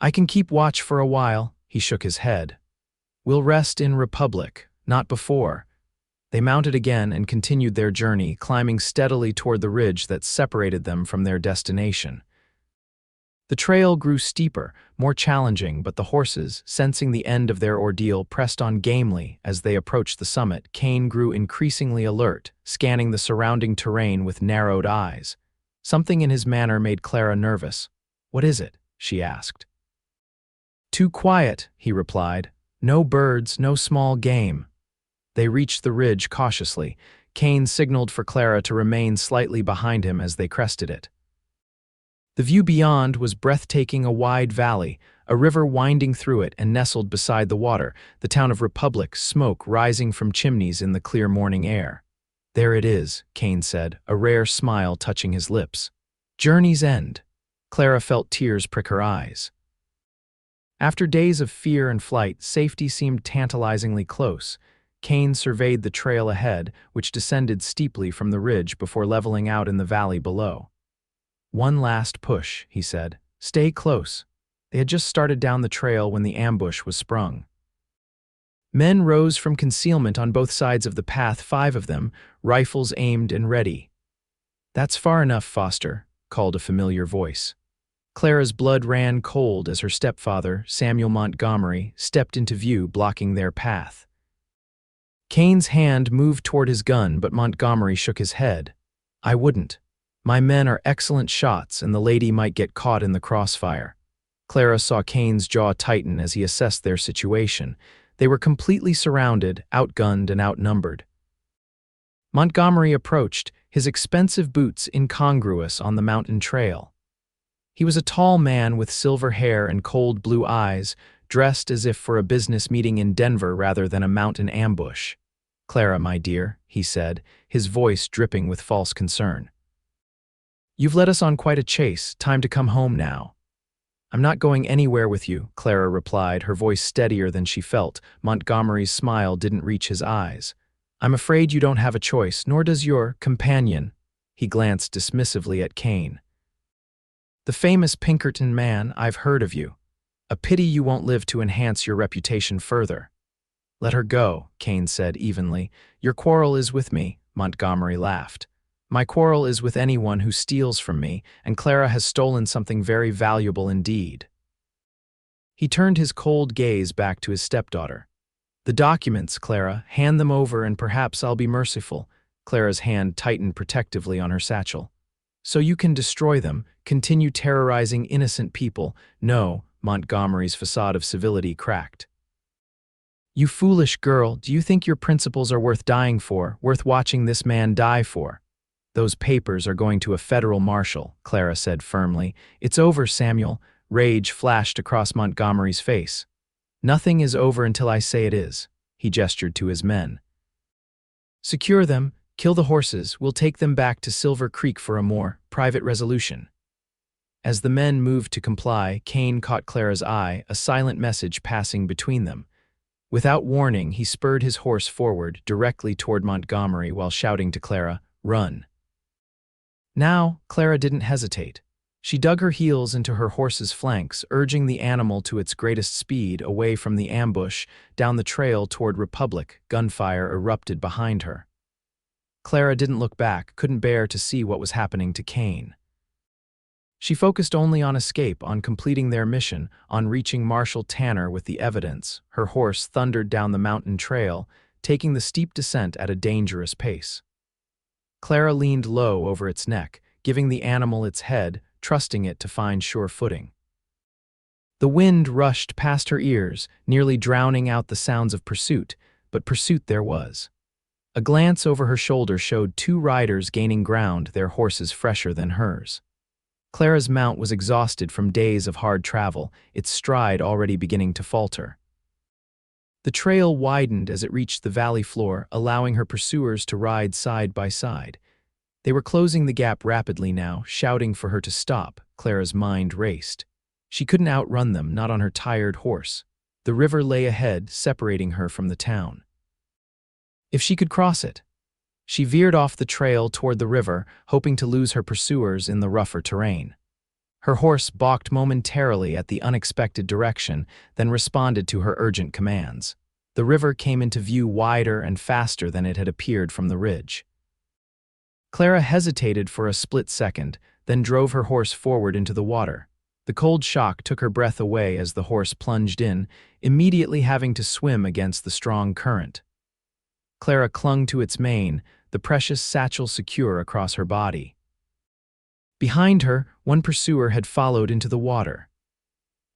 "I can keep watch for a while," he shook his head. "We'll rest in Republic, not before." They mounted again and continued their journey, climbing steadily toward the ridge that separated them from their destination. The trail grew steeper, more challenging, but the horses, sensing the end of their ordeal, pressed on gamely. As they approached the summit, Kane grew increasingly alert, scanning the surrounding terrain with narrowed eyes. Something in his manner made Clara nervous. "What is it?" she asked. "Too quiet," he replied. "No birds, no small game." They reached the ridge cautiously. Kane signaled for Clara to remain slightly behind him as they crested it. The view beyond was breathtaking, a wide valley, a river winding through it and nestled beside the water, the town of Republic, smoke rising from chimneys in the clear morning air. "There it is," Kane said, a rare smile touching his lips. "Journey's end." Clara felt tears prick her eyes. After days of fear and flight, safety seemed tantalizingly close. Kane surveyed the trail ahead, which descended steeply from the ridge before leveling out in the valley below. "One last push," he said. "Stay close." They had just started down the trail when the ambush was sprung. Men rose from concealment on both sides of the path, 5 of them, rifles aimed and ready. "That's far enough, Foster," called a familiar voice. Clara's blood ran cold as her stepfather, Samuel Montgomery, stepped into view, blocking their path. Kane's hand moved toward his gun, but Montgomery shook his head. "I wouldn't. My men are excellent shots, and the lady might get caught in the crossfire." Clara saw Kane's jaw tighten as he assessed their situation. They were completely surrounded, outgunned, and outnumbered. Montgomery approached, his expensive boots incongruous on the mountain trail. He was a tall man with silver hair and cold blue eyes, dressed as if for a business meeting in Denver rather than a mountain ambush. "Clara, my dear," he said, his voice dripping with false concern. "You've led us on quite a chase. Time to come home now." "I'm not going anywhere with you," Clara replied, her voice steadier than she felt. Montgomery's smile didn't reach his eyes. "I'm afraid you don't have a choice, nor does your companion." He glanced dismissively at Kane. "The famous Pinkerton man, I've heard of you. A pity you won't live to enhance your reputation further." "Let her go," Kane said evenly. "Your quarrel is with me," Montgomery laughed. "My quarrel is with anyone who steals from me, and Clara has stolen something very valuable indeed." He turned his cold gaze back to his stepdaughter. "The documents, Clara, hand them over and perhaps I'll be merciful." Clara's hand tightened protectively on her satchel. "So you can destroy them, continue terrorizing innocent people." "No," Montgomery's facade of civility cracked. "You foolish girl, do you think your principles are worth dying for, worth watching this man die for?" "Those papers are going to a federal marshal," Clara said firmly. "It's over, Samuel." Rage flashed across Montgomery's face. "Nothing is over until I say it is." He gestured to his men. "Secure them, kill the horses, we'll take them back to Silver Creek for a more private resolution." As the men moved to comply, Kane caught Clara's eye, a silent message passing between them. Without warning, he spurred his horse forward, directly toward Montgomery while shouting to Clara, "Run." Now, Clara didn't hesitate. She dug her heels into her horse's flanks, urging the animal to its greatest speed away from the ambush, down the trail toward Republic. Gunfire erupted behind her. Clara didn't look back, couldn't bear to see what was happening to Kane. She focused only on escape, on completing their mission, on reaching Marshal Tanner with the evidence. Her horse thundered down the mountain trail, taking the steep descent at a dangerous pace. Clara leaned low over its neck, giving the animal its head, trusting it to find sure footing. The wind rushed past her ears, nearly drowning out the sounds of pursuit, but pursuit there was. A glance over her shoulder showed 2 riders gaining ground, their horses fresher than hers. Clara's mount was exhausted from days of hard travel, its stride already beginning to falter. The trail widened as it reached the valley floor, allowing her pursuers to ride side by side. They were closing the gap rapidly now, shouting for her to stop. Clara's mind raced. She couldn't outrun them, not on her tired horse. The river lay ahead, separating her from the town. If she could cross it. She veered off the trail toward the river, hoping to lose her pursuers in the rougher terrain. Her horse balked momentarily at the unexpected direction, then responded to her urgent commands. The river came into view wider and faster than it had appeared from the ridge. Clara hesitated for a split second, then drove her horse forward into the water. The cold shock took her breath away as the horse plunged in, immediately having to swim against the strong current. Clara clung to its mane, the precious satchel secure across her body. Behind her, one pursuer had followed into the water.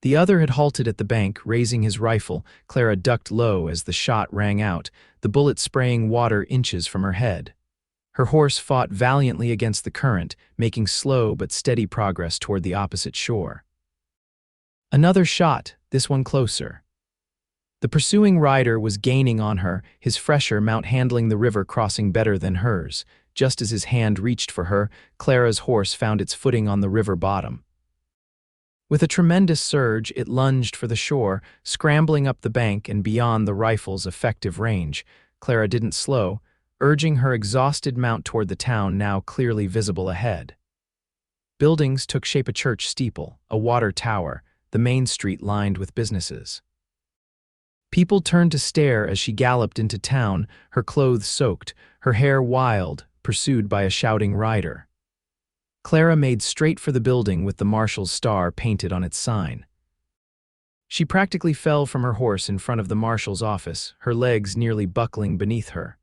The other had halted at the bank, raising his rifle. Clara ducked low as the shot rang out, the bullet spraying water inches from her head. Her horse fought valiantly against the current, making slow but steady progress toward the opposite shore. Another shot, this one closer. The pursuing rider was gaining on her, his fresher mount handling the river crossing better than hers. Just as his hand reached for her, Clara's horse found its footing on the river bottom. With a tremendous surge, it lunged for the shore, scrambling up the bank and beyond the rifle's effective range. Clara didn't slow, urging her exhausted mount toward the town now clearly visible ahead. Buildings took shape: a church steeple, a water tower, the main street lined with businesses. People turned to stare as she galloped into town, her clothes soaked, her hair wild, pursued by a shouting rider. Clara made straight for the building with the marshal's star painted on its sign. She practically fell from her horse in front of the marshal's office, her legs nearly buckling beneath her.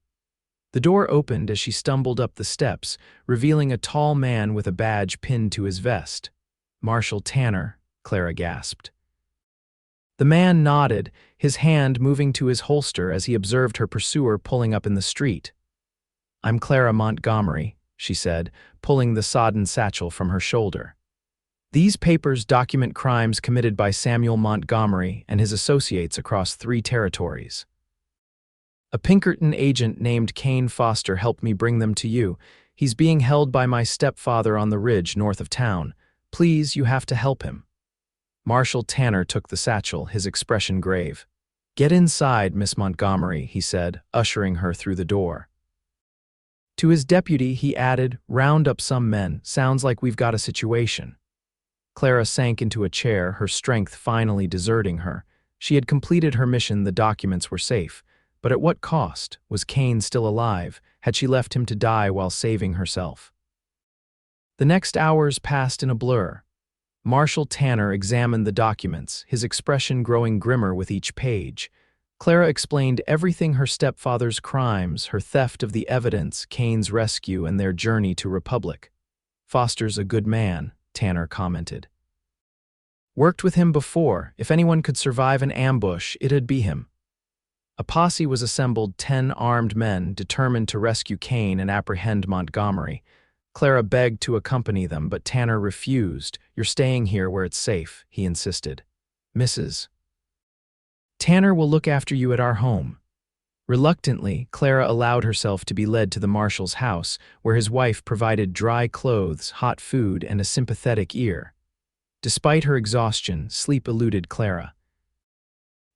The door opened as she stumbled up the steps, revealing a tall man with a badge pinned to his vest. "Marshal Tanner," Clara gasped. The man nodded, his hand moving to his holster as he observed her pursuer pulling up in the street. "I'm Clara Montgomery," she said, pulling the sodden satchel from her shoulder. "These papers document crimes committed by Samuel Montgomery and his associates across 3 territories. A Pinkerton agent named Kane Foster helped me bring them to you. He's being held by my stepfather on the ridge north of town. Please, you have to help him." Marshal Tanner took the satchel, his expression grave. "Get inside, Miss Montgomery," he said, ushering her through the door. To his deputy, he added, "Round up some men. Sounds like we've got a situation." Clara sank into a chair, her strength finally deserting her. She had completed her mission, the documents were safe. But at what cost? Was Kane still alive? Had she left him to die while saving herself? The next hours passed in a blur. Marshal Tanner examined the documents, his expression growing grimmer with each page. Clara explained everything: her stepfather's crimes, her theft of the evidence, Kane's rescue, and their journey to Republic. "Foster's a good man," Tanner commented. "Worked with him before. If anyone could survive an ambush, it'd be him." A posse was assembled, 10 armed men determined to rescue Kane and apprehend Montgomery. Clara begged to accompany them, but Tanner refused. "You're staying here where it's safe," he insisted. "Mrs. Tanner will look after you at our home." Reluctantly, Clara allowed herself to be led to the marshal's house, where his wife provided dry clothes, hot food, and a sympathetic ear. Despite her exhaustion, sleep eluded Clara.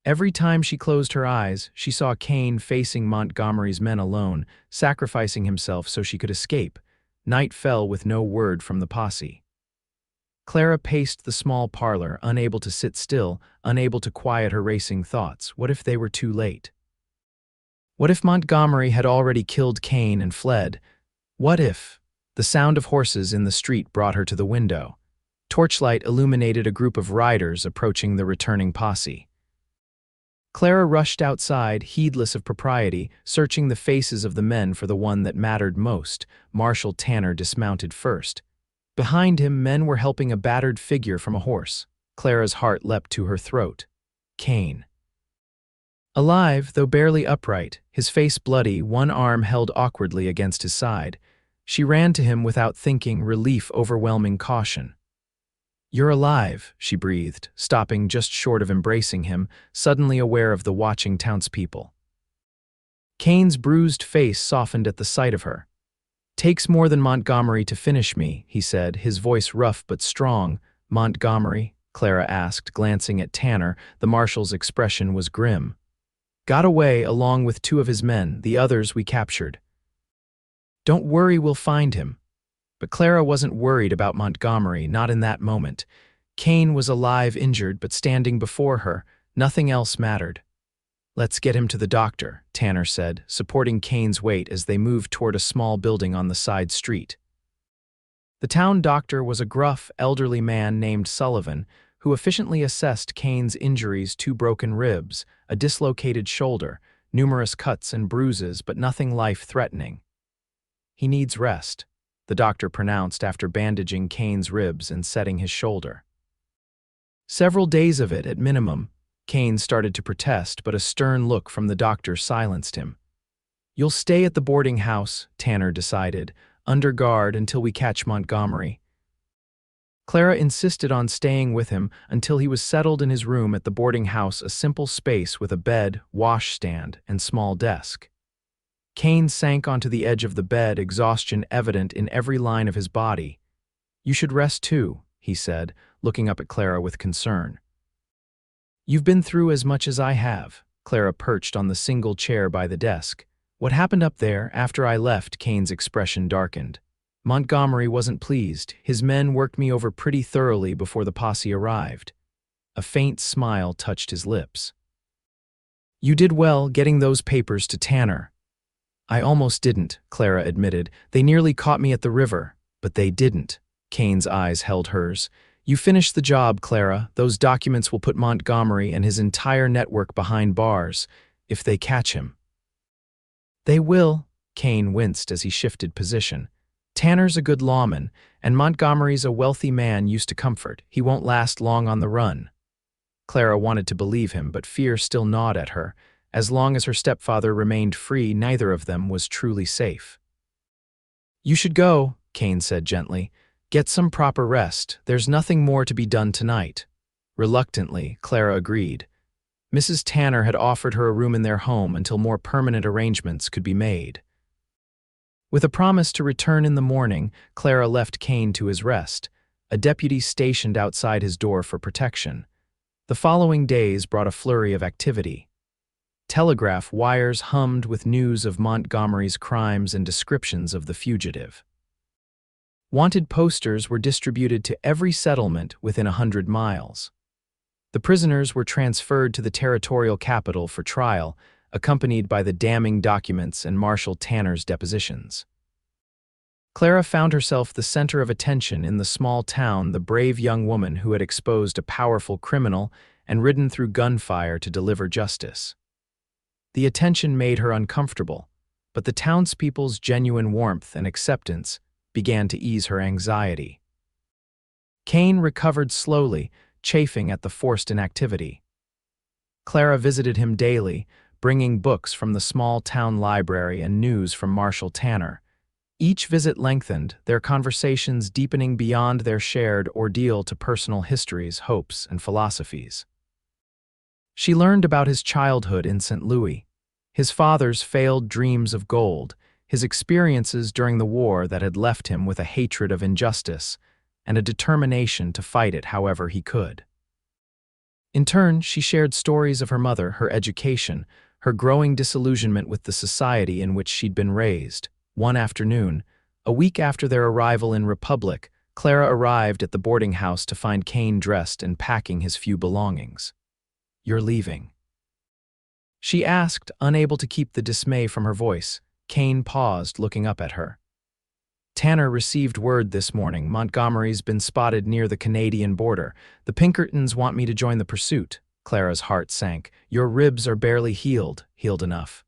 Every time she closed her eyes, she saw Kane facing Montgomery's men alone, sacrificing himself so she could escape. Night fell with no word from the posse. Clara paced the small parlor, unable to sit still, unable to quiet her racing thoughts. What if they were too late? What if Montgomery had already killed Kane and fled? What if? The sound of horses in the street brought her to the window. Torchlight illuminated a group of riders approaching the returning posse. Clara rushed outside, heedless of propriety, searching the faces of the men for the one that mattered most. Marshal Tanner dismounted first. Behind him, men were helping a battered figure from a horse. Clara's heart leapt to her throat. Kane. Alive, though barely upright, his face bloody, one arm held awkwardly against his side. She ran to him without thinking, relief overwhelming caution. "You're alive," she breathed, stopping just short of embracing him, suddenly aware of the watching townspeople. Kane's bruised face softened at the sight of her. "Takes more than Montgomery to finish me," he said, his voice rough but strong. "Montgomery?" Clara asked, glancing at Tanner. The marshal's expression was grim. "Got away along with 2 of his men, the others we captured." "Don't worry, we'll find him." But Clara wasn't worried about Montgomery, not in that moment. Kane was alive, injured, but standing before her. Nothing else mattered. "Let's get him to the doctor," Tanner said, supporting Kane's weight as they moved toward a small building on the side street. The town doctor was a gruff, elderly man named Sullivan, who efficiently assessed Kane's injuries: 2 broken ribs, a dislocated shoulder, numerous cuts and bruises, but nothing life-threatening. "He needs rest," the doctor pronounced after bandaging Kane's ribs and setting his shoulder. "Several days of it, at minimum." Kane started to protest, but a stern look from the doctor silenced him. "You'll stay at the boarding house," Tanner decided, "under guard until we catch Montgomery." Clara insisted on staying with him until he was settled in his room at the boarding house, a simple space with a bed, washstand, and small desk. Kane sank onto the edge of the bed, exhaustion evident in every line of his body. "You should rest too," he said, looking up at Clara with concern. "You've been through as much as I have." Clara perched on the single chair by the desk. "What happened up there after I left?" Kane's expression darkened. "Montgomery wasn't pleased. His men worked me over pretty thoroughly before the posse arrived." A faint smile touched his lips. "You did well getting those papers to Tanner." "I almost didn't," Clara admitted. "They nearly caught me at the river, but they didn't." Kane's eyes held hers. "You finished the job, Clara. Those documents will put Montgomery and his entire network behind bars, if they catch him." "They will." Kane winced as he shifted position. "Tanner's a good lawman, and Montgomery's a wealthy man used to comfort. He won't last long on the run." Clara wanted to believe him, but fear still gnawed at her. As long as her stepfather remained free, neither of them was truly safe. "You should go," Kane said gently. "Get some proper rest. There's nothing more to be done tonight." Reluctantly, Clara agreed. Mrs. Tanner had offered her a room in their home until more permanent arrangements could be made. With a promise to return in the morning, Clara left Kane to his rest, a deputy stationed outside his door for protection. The following days brought a flurry of activity. Telegraph wires hummed with news of Montgomery's crimes and descriptions of the fugitive. Wanted posters were distributed to every settlement within 100 miles. The prisoners were transferred to the territorial capital for trial, accompanied by the damning documents and Marshal Tanner's depositions. Clara found herself the center of attention in the small town, the brave young woman who had exposed a powerful criminal and ridden through gunfire to deliver justice. The attention made her uncomfortable, but the townspeople's genuine warmth and acceptance began to ease her anxiety. Kane recovered slowly, chafing at the forced inactivity. Clara visited him daily, bringing books from the small town library and news from Marshal Tanner. Each visit lengthened, their conversations deepening beyond their shared ordeal to personal histories, hopes, and philosophies. She learned about his childhood in St. Louis, his father's failed dreams of gold, his experiences during the war that had left him with a hatred of injustice and a determination to fight it however he could. In turn, she shared stories of her mother, her education, her growing disillusionment with the society in which she'd been raised. One afternoon, a week after their arrival in Republic, Clara arrived at the boarding house to find Kane dressed and packing his few belongings. "You're leaving?" she asked, unable to keep the dismay from her voice. Kane paused, looking up at her. "Tanner received word this morning. Montgomery's been spotted near the Canadian border. The Pinkertons want me to join the pursuit." Clara's heart sank. "Your ribs are barely healed enough."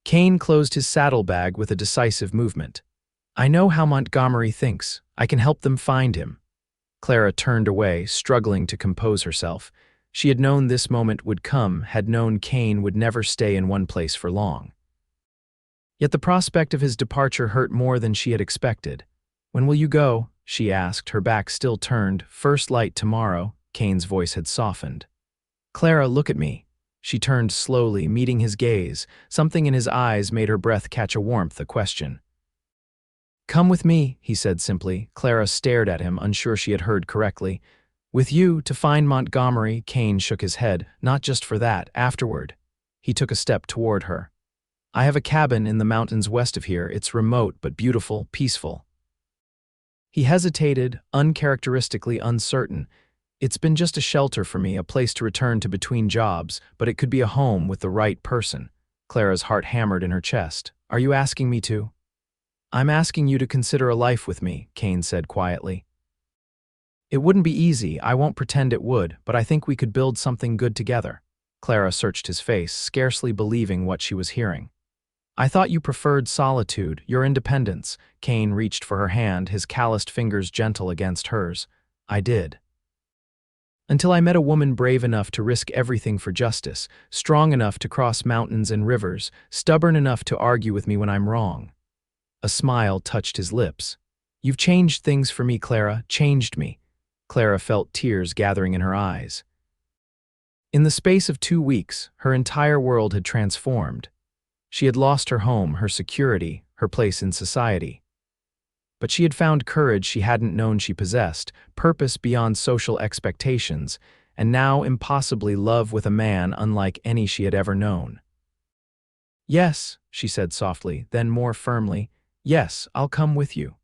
Kane closed his saddlebag with a decisive movement. "I know how Montgomery thinks. I can help them find him." Clara turned away, struggling to compose herself. She had known this moment would come, had known Kane would never stay in one place for long. Yet the prospect of his departure hurt more than she had expected. "When will you go?" she asked, her back still turned. "First light tomorrow." Kane's voice had softened. "Clara, look at me." She turned slowly, meeting his gaze. Something in his eyes made her breath catch a warmth, a question. "Come with me," he said simply. Clara stared at him, unsure she had heard correctly. "With you, to find Montgomery." Kane shook his head. "Not just for that. Afterward." He took a step toward her. "I have a cabin in the mountains west of here. It's remote but beautiful, peaceful." He hesitated, uncharacteristically uncertain. "It's been just a shelter for me, a place to return to between jobs, but it could be a home with the right person." Clara's heart hammered in her chest. "Are you asking me to?" "I'm asking you to consider a life with me," Kane said quietly. "It wouldn't be easy, I won't pretend it would, but I think we could build something good together." Clara searched his face, scarcely believing what she was hearing. "I thought you preferred solitude, your independence." Kane reached for her hand, his calloused fingers gentle against hers. "I did. Until I met a woman brave enough to risk everything for justice, strong enough to cross mountains and rivers, stubborn enough to argue with me when I'm wrong." A smile touched his lips. You've changed things for me, Clara, changed me. Clara felt tears gathering in her eyes. In the space of 2 weeks, her entire world had transformed. She had lost her home, her security, her place in society. But she had found courage she hadn't known she possessed, purpose beyond social expectations, and now impossibly love with a man unlike any she had ever known. "Yes," she said softly, then more firmly, "yes, I'll come with you."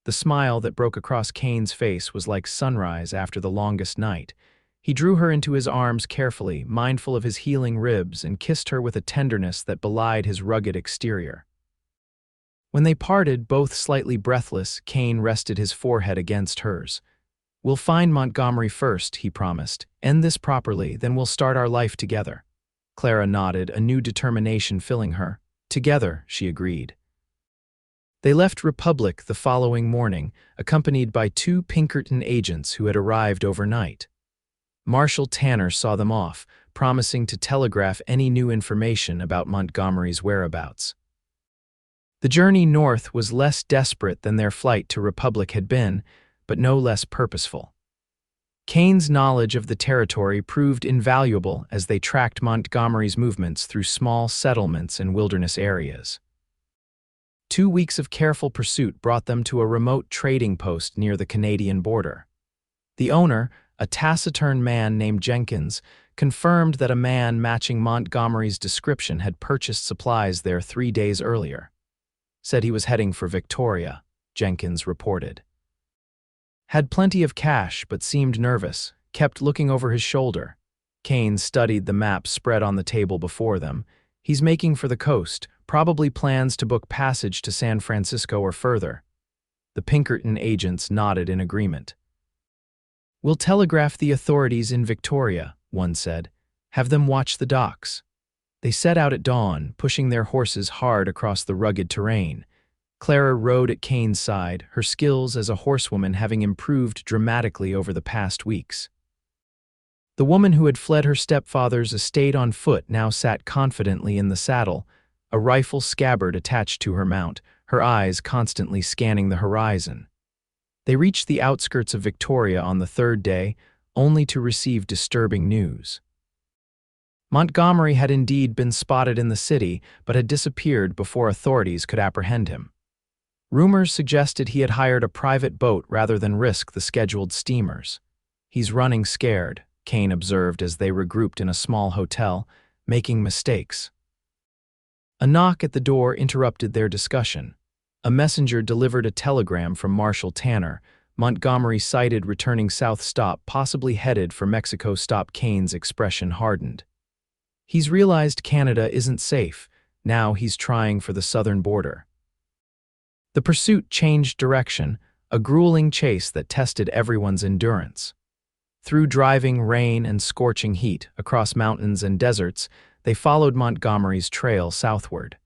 The smile that broke across Kane's face was like sunrise after the longest night. He drew her into his arms carefully, mindful of his healing ribs, and kissed her with a tenderness that belied his rugged exterior. When they parted, both slightly breathless, Kane rested his forehead against hers. "We'll find Montgomery first," he promised. "End this properly, then we'll start our life together." Clara nodded, a new determination filling her. "Together," she agreed. They left Republic the following morning, accompanied by 2 Pinkerton agents who had arrived overnight. Marshal Tanner saw them off, promising to telegraph any new information about Montgomery's whereabouts. The journey north was less desperate than their flight to Republic had been, but no less purposeful. Kane's knowledge of the territory proved invaluable as they tracked Montgomery's movements through small settlements and wilderness areas. 2 weeks of careful pursuit brought them to a remote trading post near the Canadian border. The owner, a taciturn man named Jenkins, confirmed that a man matching Montgomery's description had purchased supplies there 3 days earlier. Said he was heading for Victoria, Jenkins reported. Had plenty of cash but seemed nervous, kept looking over his shoulder. Kane studied the map spread on the table before them. He's making for the coast, probably plans to book passage to San Francisco or further. The Pinkerton agents nodded in agreement. "We'll telegraph the authorities in Victoria," one said. "Have them watch the docks." They set out at dawn, pushing their horses hard across the rugged terrain. Clara rode at Kane's side, her skills as a horsewoman having improved dramatically over the past weeks. The woman who had fled her stepfather's estate on foot now sat confidently in the saddle, a rifle scabbard attached to her mount, her eyes constantly scanning the horizon. They reached the outskirts of Victoria on the 3rd day, only to receive disturbing news. Montgomery had indeed been spotted in the city, but had disappeared before authorities could apprehend him. Rumors suggested he had hired a private boat rather than risk the scheduled steamers. "He's running scared," Kane observed as they regrouped in a small hotel, "making mistakes." A knock at the door interrupted their discussion. A messenger delivered a telegram from Marshal Tanner. Montgomery sighted returning south stop, possibly headed for Mexico stop. Kane's expression hardened. He's realized Canada isn't safe. Now he's trying for the southern border. The pursuit changed direction, a grueling chase that tested everyone's endurance. Through driving rain and scorching heat, across mountains and deserts, they followed Montgomery's trail southward.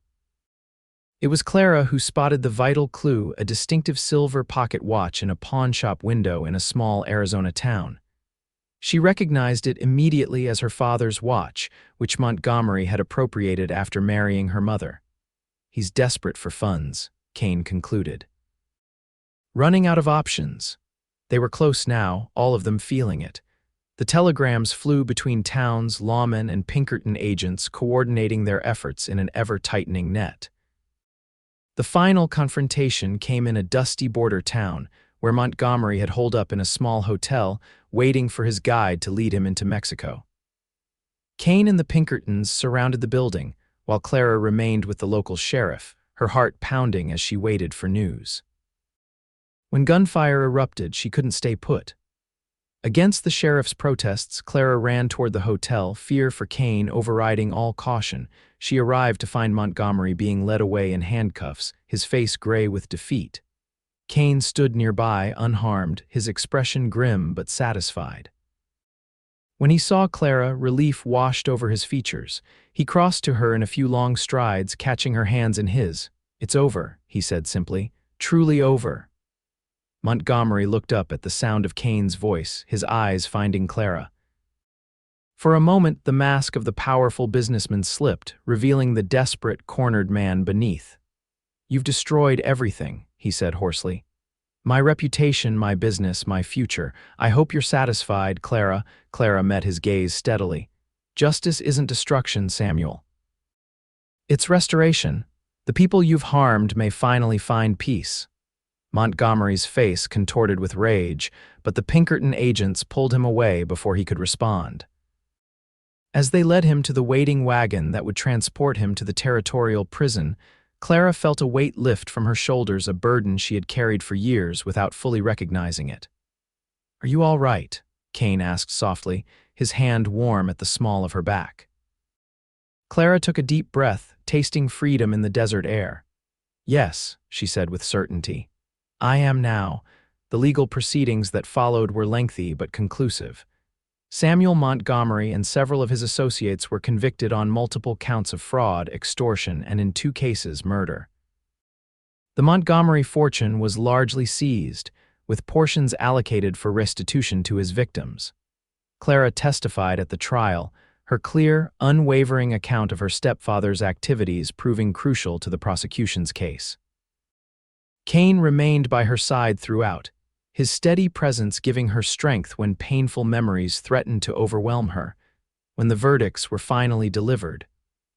It was Clara who spotted the vital clue, a distinctive silver pocket watch in a pawnshop window in a small Arizona town. She recognized it immediately as her father's watch, which Montgomery had appropriated after marrying her mother. "He's desperate for funds," Kane concluded. Running out of options. They were close now, all of them feeling it. The telegrams flew between towns, lawmen, and Pinkerton agents coordinating their efforts in an ever-tightening net. The final confrontation came in a dusty border town, where Montgomery had holed up in a small hotel, waiting for his guide to lead him into Mexico. Kane and the Pinkertons surrounded the building, while Clara remained with the local sheriff, her heart pounding as she waited for news. When gunfire erupted, she couldn't stay put. Against the sheriff's protests, Clara ran toward the hotel, fear for Kane overriding all caution. She arrived to find Montgomery being led away in handcuffs, his face gray with defeat. Kane stood nearby, unharmed, his expression grim but satisfied. When he saw Clara, relief washed over his features. He crossed to her in a few long strides, catching her hands in his. "It's over," he said simply. "Truly over." Montgomery looked up at the sound of Kane's voice, his eyes finding Clara. For a moment, the mask of the powerful businessman slipped, revealing the desperate, cornered man beneath. "You've destroyed everything," he said hoarsely. My reputation, my business, my future. I hope you're satisfied, Clara. Clara met his gaze steadily. Justice isn't destruction, Samuel. It's restoration. The people you've harmed may finally find peace. Montgomery's face contorted with rage, but the Pinkerton agents pulled him away before he could respond. As they led him to the waiting wagon that would transport him to the territorial prison, Clara felt a weight lift from her shoulders, a burden she had carried for years without fully recognizing it. "Are you all right?" Kane asked softly, his hand warm at the small of her back. Clara took a deep breath, tasting freedom in the desert air. "Yes," she said with certainty. "I am now." The legal proceedings that followed were lengthy but conclusive. Samuel Montgomery and several of his associates were convicted on multiple counts of fraud, extortion, and in 2 cases, murder. The Montgomery fortune was largely seized, with portions allocated for restitution to his victims. Clara testified at the trial, her clear, unwavering account of her stepfather's activities proving crucial to the prosecution's case. Kane remained by her side throughout, his steady presence giving her strength when painful memories threatened to overwhelm her. When the verdicts were finally delivered,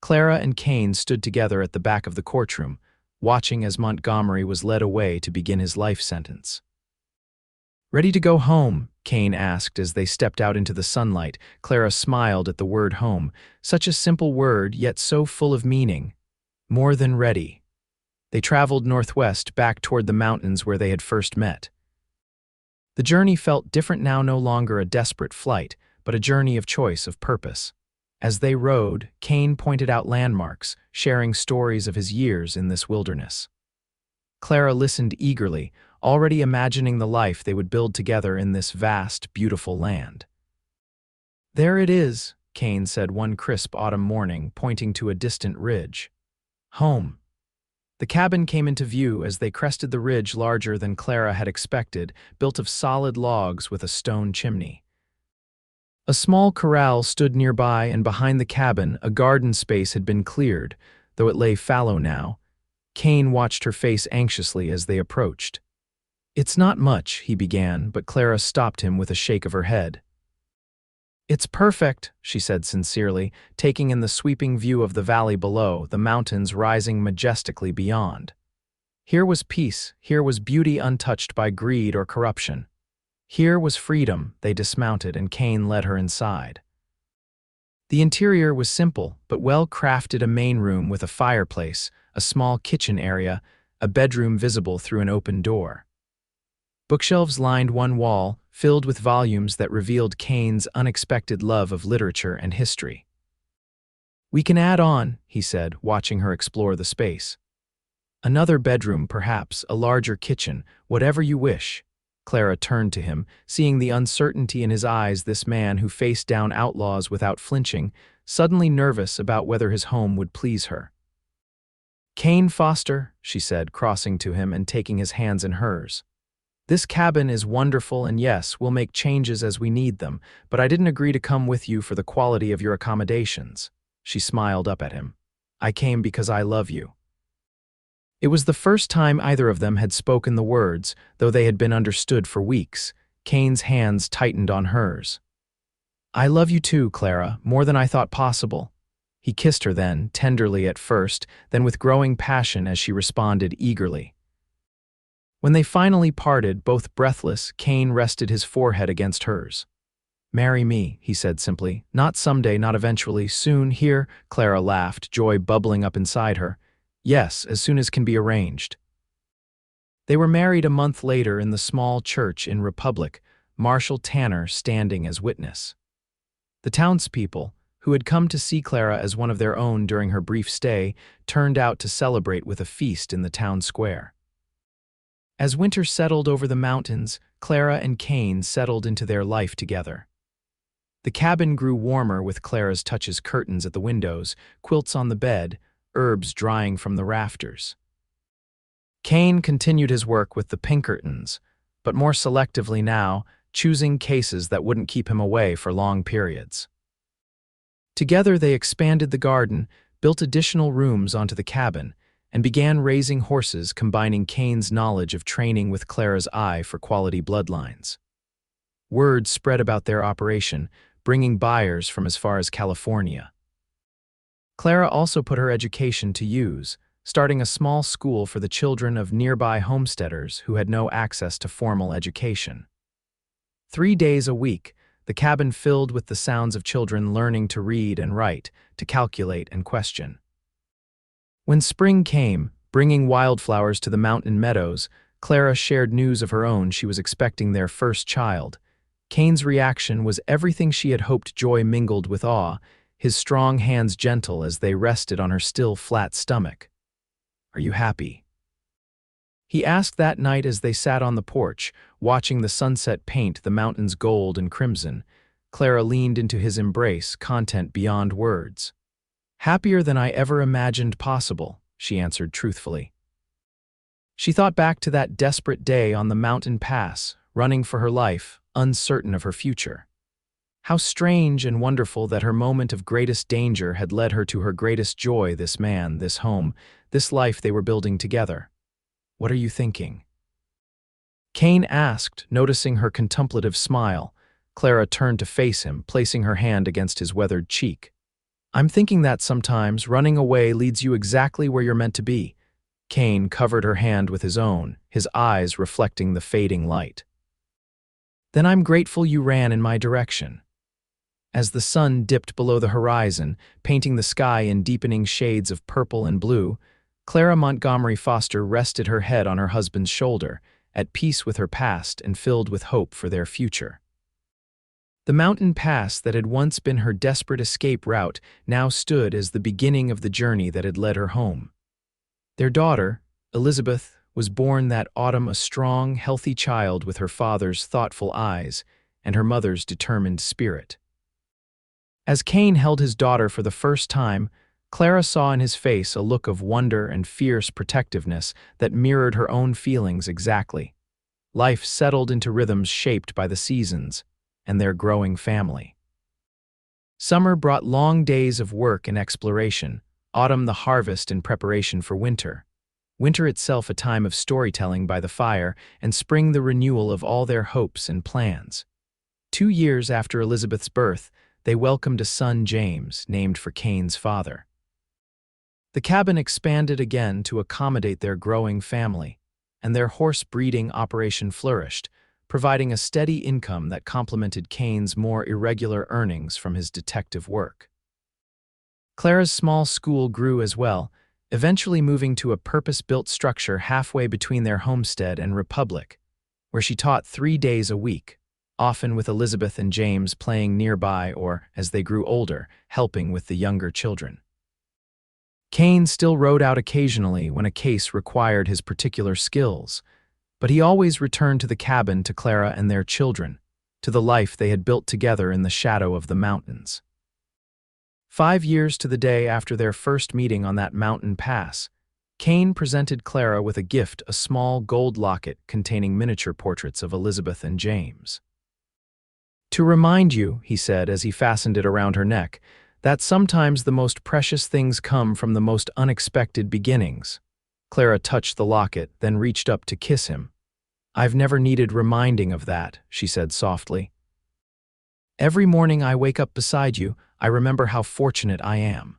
Clara and Kane stood together at the back of the courtroom, watching as Montgomery was led away to begin his life sentence. "Ready to go home?" Kane asked as they stepped out into the sunlight. Clara smiled at the word home, such a simple word yet so full of meaning. More than ready. They traveled northwest back toward the mountains where they had first met. The journey felt different now, no longer a desperate flight, but a journey of choice, of purpose. As they rode, Kane pointed out landmarks, sharing stories of his years in this wilderness. Clara listened eagerly, already imagining the life they would build together in this vast, beautiful land. "There it is," Kane said one crisp autumn morning, pointing to a distant ridge. "Home." The cabin came into view as they crested the ridge, larger than Clara had expected, built of solid logs with a stone chimney. A small corral stood nearby, and behind the cabin, a garden space had been cleared, though it lay fallow now. Kane watched her face anxiously as they approached. "It's not much," he began, but Clara stopped him with a shake of her head. "It's perfect," she said sincerely, taking in the sweeping view of the valley below, the mountains rising majestically beyond. Here was peace, here was beauty untouched by greed or corruption. Here was freedom. They dismounted, and Kane led her inside. The interior was simple, but well-crafted: a main room with a fireplace, a small kitchen area, a bedroom visible through an open door. Bookshelves lined one wall, filled with volumes that revealed Kane's unexpected love of literature and history. "We can add on," he said, watching her explore the space. "Another bedroom, perhaps, a larger kitchen, whatever you wish." Clara turned to him, seeing the uncertainty in his eyes, this man who faced down outlaws without flinching, suddenly nervous about whether his home would please her. "Kane Foster," she said, crossing to him and taking his hands in hers. "This cabin is wonderful, and yes, we'll make changes as we need them, but I didn't agree to come with you for the quality of your accommodations." She smiled up at him. "I came because I love you." It was the first time either of them had spoken the words, though they had been understood for weeks. Kane's hands tightened on hers. "I love you too, Clara, more than I thought possible." He kissed her then, tenderly at first, then with growing passion as she responded eagerly. When they finally parted, both breathless, Kane rested his forehead against hers. "Marry me," he said simply. "Not someday, not eventually, soon, here." Clara laughed, joy bubbling up inside her. "Yes, as soon as can be arranged." They were married a month later in the small church in Republic, Marshal Tanner standing as witness. The townspeople, who had come to see Clara as one of their own during her brief stay, turned out to celebrate with a feast in the town square. As winter settled over the mountains, Clara and Kane settled into their life together. The cabin grew warmer with Clara's touches: curtains at the windows, quilts on the bed, herbs drying from the rafters. Kane continued his work with the Pinkertons, but more selectively now, choosing cases that wouldn't keep him away for long periods. Together they expanded the garden, built additional rooms onto the cabin, and began raising horses, combining Kane's knowledge of training with Clara's eye for quality bloodlines. Word spread about their operation, bringing buyers from as far as California. Clara also put her education to use, starting a small school for the children of nearby homesteaders who had no access to formal education. 3 days a week, the cabin filled with the sounds of children learning to read and write, to calculate and question. When spring came, bringing wildflowers to the mountain meadows, Clara shared news of her own. She was expecting their first child. Kane's reaction was everything she had hoped, joy mingled with awe, his strong hands gentle as they rested on her still flat stomach. "Are you happy?" he asked that night as they sat on the porch, watching the sunset paint the mountains gold and crimson. Clara leaned into his embrace, content beyond words. "Happier than I ever imagined possible," she answered truthfully. She thought back to that desperate day on the mountain pass, running for her life, uncertain of her future. How strange and wonderful that her moment of greatest danger had led her to her greatest joy, this man, this home, this life they were building together. "What are you thinking?" Kane asked, noticing her contemplative smile. Clara turned to face him, placing her hand against his weathered cheek. "I'm thinking that sometimes running away leads you exactly where you're meant to be." Kane covered her hand with his own, his eyes reflecting the fading light. "Then I'm grateful you ran in my direction." As the sun dipped below the horizon, painting the sky in deepening shades of purple and blue, Clara Montgomery Foster rested her head on her husband's shoulder, at peace with her past and filled with hope for their future. The mountain pass that had once been her desperate escape route now stood as the beginning of the journey that had led her home. Their daughter, Elizabeth, was born that autumn, a strong, healthy child with her father's thoughtful eyes and her mother's determined spirit. As Kane held his daughter for the first time, Clara saw in his face a look of wonder and fierce protectiveness that mirrored her own feelings exactly. Life settled into rhythms shaped by the seasons and their growing family. Summer brought long days of work and exploration, autumn the harvest in preparation for winter. Winter itself a time of storytelling by the fire, and spring the renewal of all their hopes and plans. 2 years after Elizabeth's birth, they welcomed a son, James, named for Kane's father. The cabin expanded again to accommodate their growing family, and their horse breeding operation flourished, providing a steady income that complemented Kane's more irregular earnings from his detective work. Clara's small school grew as well, eventually moving to a purpose-built structure halfway between their homestead and republic, where she taught 3 days a week, often with Elizabeth and James playing nearby or, as they grew older, helping with the younger children. Kane still rode out occasionally when a case required his particular skills, but he always returned to the cabin, to Clara and their children, to the life they had built together in the shadow of the mountains. 5 years to the day after their first meeting on that mountain pass, Kane presented Clara with a gift, a small gold locket containing miniature portraits of Elizabeth and James. "To remind you," he said as he fastened it around her neck, "that sometimes the most precious things come from the most unexpected beginnings." Clara touched the locket, then reached up to kiss him. "I've never needed reminding of that," she said softly. "Every morning I wake up beside you, I remember how fortunate I am."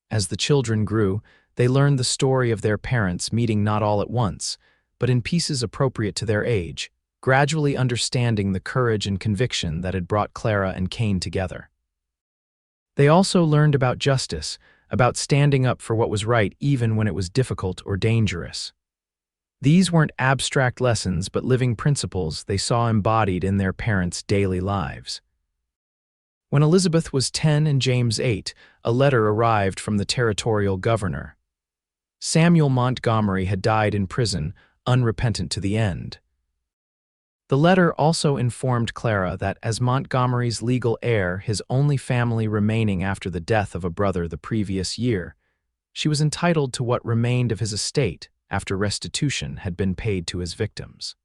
As the children grew, they learned the story of their parents meeting not all at once, but in pieces appropriate to their age, gradually understanding the courage and conviction that had brought Clara and Kane together. They also learned about justice, about standing up for what was right even when it was difficult or dangerous. These weren't abstract lessons, but living principles they saw embodied in their parents' daily lives. When Elizabeth was 10 and James 8, a letter arrived from the territorial governor. Samuel Montgomery had died in prison, unrepentant to the end. The letter also informed Clara that as Montgomery's legal heir, his only family remaining after the death of a brother the previous year, she was entitled to what remained of his estate after restitution had been paid to his victims.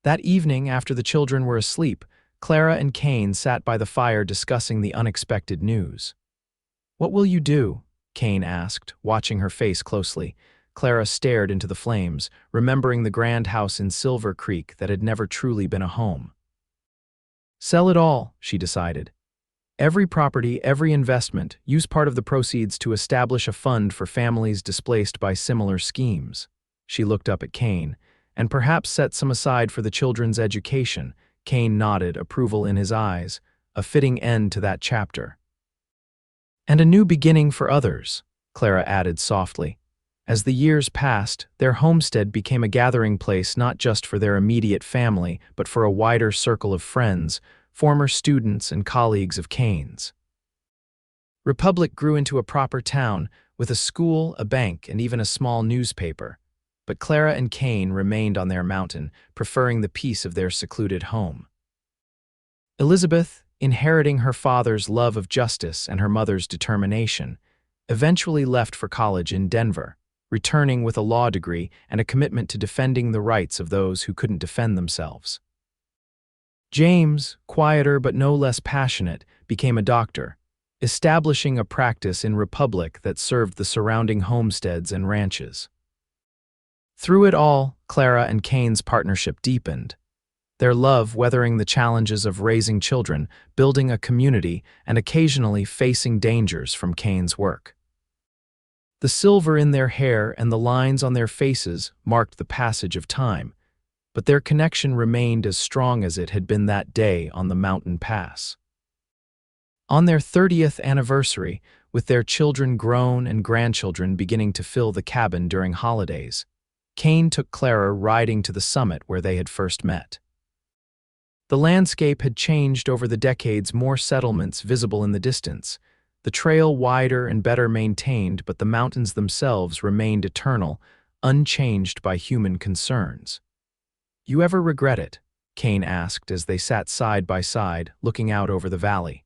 That evening, after the children were asleep, Clara and Kane sat by the fire discussing the unexpected news. "What will you do?" Kane asked, watching her face closely. Clara stared into the flames, remembering the grand house in Silver Creek that had never truly been a home. Sell it all, she decided. Every property, every investment, use part of the proceeds to establish a fund for families displaced by similar schemes. She looked up at Kane, and perhaps set some aside for the children's education. Kane nodded, approval in his eyes, a fitting end to that chapter. And a new beginning for others, Clara added softly. As the years passed, their homestead became a gathering place not just for their immediate family, but for a wider circle of friends, former students and colleagues of Kane's. Republic grew into a proper town, with a school, a bank, and even a small newspaper. But Clara and Kane remained on their mountain, preferring the peace of their secluded home. Elizabeth, inheriting her father's love of justice and her mother's determination, eventually left for college in Denver, returning with a law degree and a commitment to defending the rights of those who couldn't defend themselves. James, quieter but no less passionate, became a doctor, establishing a practice in Republic that served the surrounding homesteads and ranches. Through it all, Clara and Kane's partnership deepened, their love weathering the challenges of raising children, building a community, and occasionally facing dangers from Kane's work. The silver in their hair and the lines on their faces marked the passage of time, but their connection remained as strong as it had been that day on the mountain pass. On their 30th anniversary, with their children grown and grandchildren beginning to fill the cabin during holidays, Kane took Clara riding to the summit where they had first met. The landscape had changed over the decades, more settlements visible in the distance, the trail wider and better maintained, but the mountains themselves remained eternal, unchanged by human concerns. "You ever regret it?" Kane asked as they sat side by side, looking out over the valley.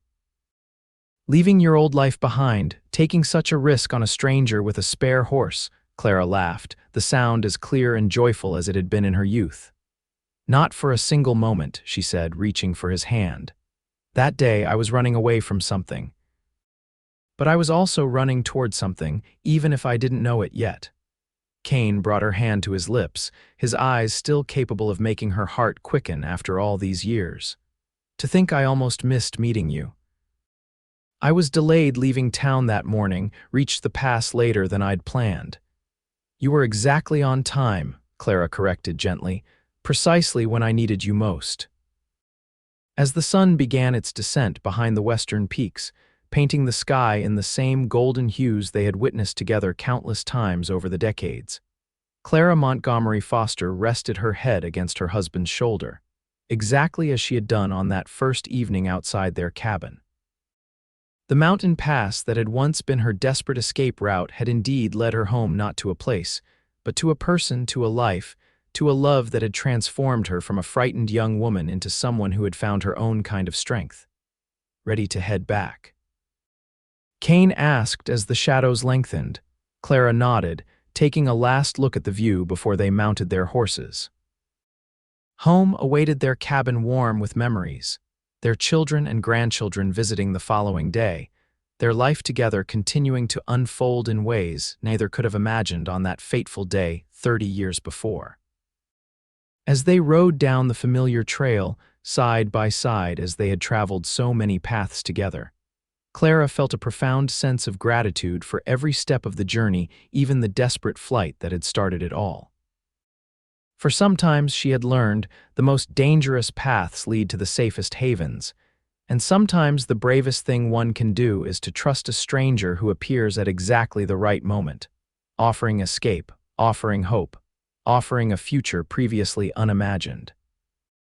"Leaving your old life behind, taking such a risk on a stranger with a spare horse," Clara laughed, the sound as clear and joyful as it had been in her youth. "Not for a single moment," she said, reaching for his hand. "That day I was running away from something. But I was also running toward something, even if I didn't know it yet." Kane brought her hand to his lips, his eyes still capable of making her heart quicken after all these years. "To think I almost missed meeting you. I was delayed leaving town that morning, reached the pass later than I'd planned." "You were exactly on time," Clara corrected gently, "precisely when I needed you most." As the sun began its descent behind the western peaks, painting the sky in the same golden hues they had witnessed together countless times over the decades, Clara Montgomery Foster rested her head against her husband's shoulder, exactly as she had done on that first evening outside their cabin. The mountain pass that had once been her desperate escape route had indeed led her home, not to a place, but to a person, to a life, to a love that had transformed her from a frightened young woman into someone who had found her own kind of strength. "Ready to head back?" Kane asked as the shadows lengthened. Clara nodded, taking a last look at the view before they mounted their horses. Home awaited their cabin, warm with memories, their children and grandchildren visiting the following day, their life together continuing to unfold in ways neither could have imagined on that fateful day 30 years before. As they rode down the familiar trail, side by side as they had traveled so many paths together, Clara felt a profound sense of gratitude for every step of the journey, even the desperate flight that had started it all. For sometimes, she had learned, the most dangerous paths lead to the safest havens, and sometimes the bravest thing one can do is to trust a stranger who appears at exactly the right moment, offering escape, offering hope, offering a future previously unimagined.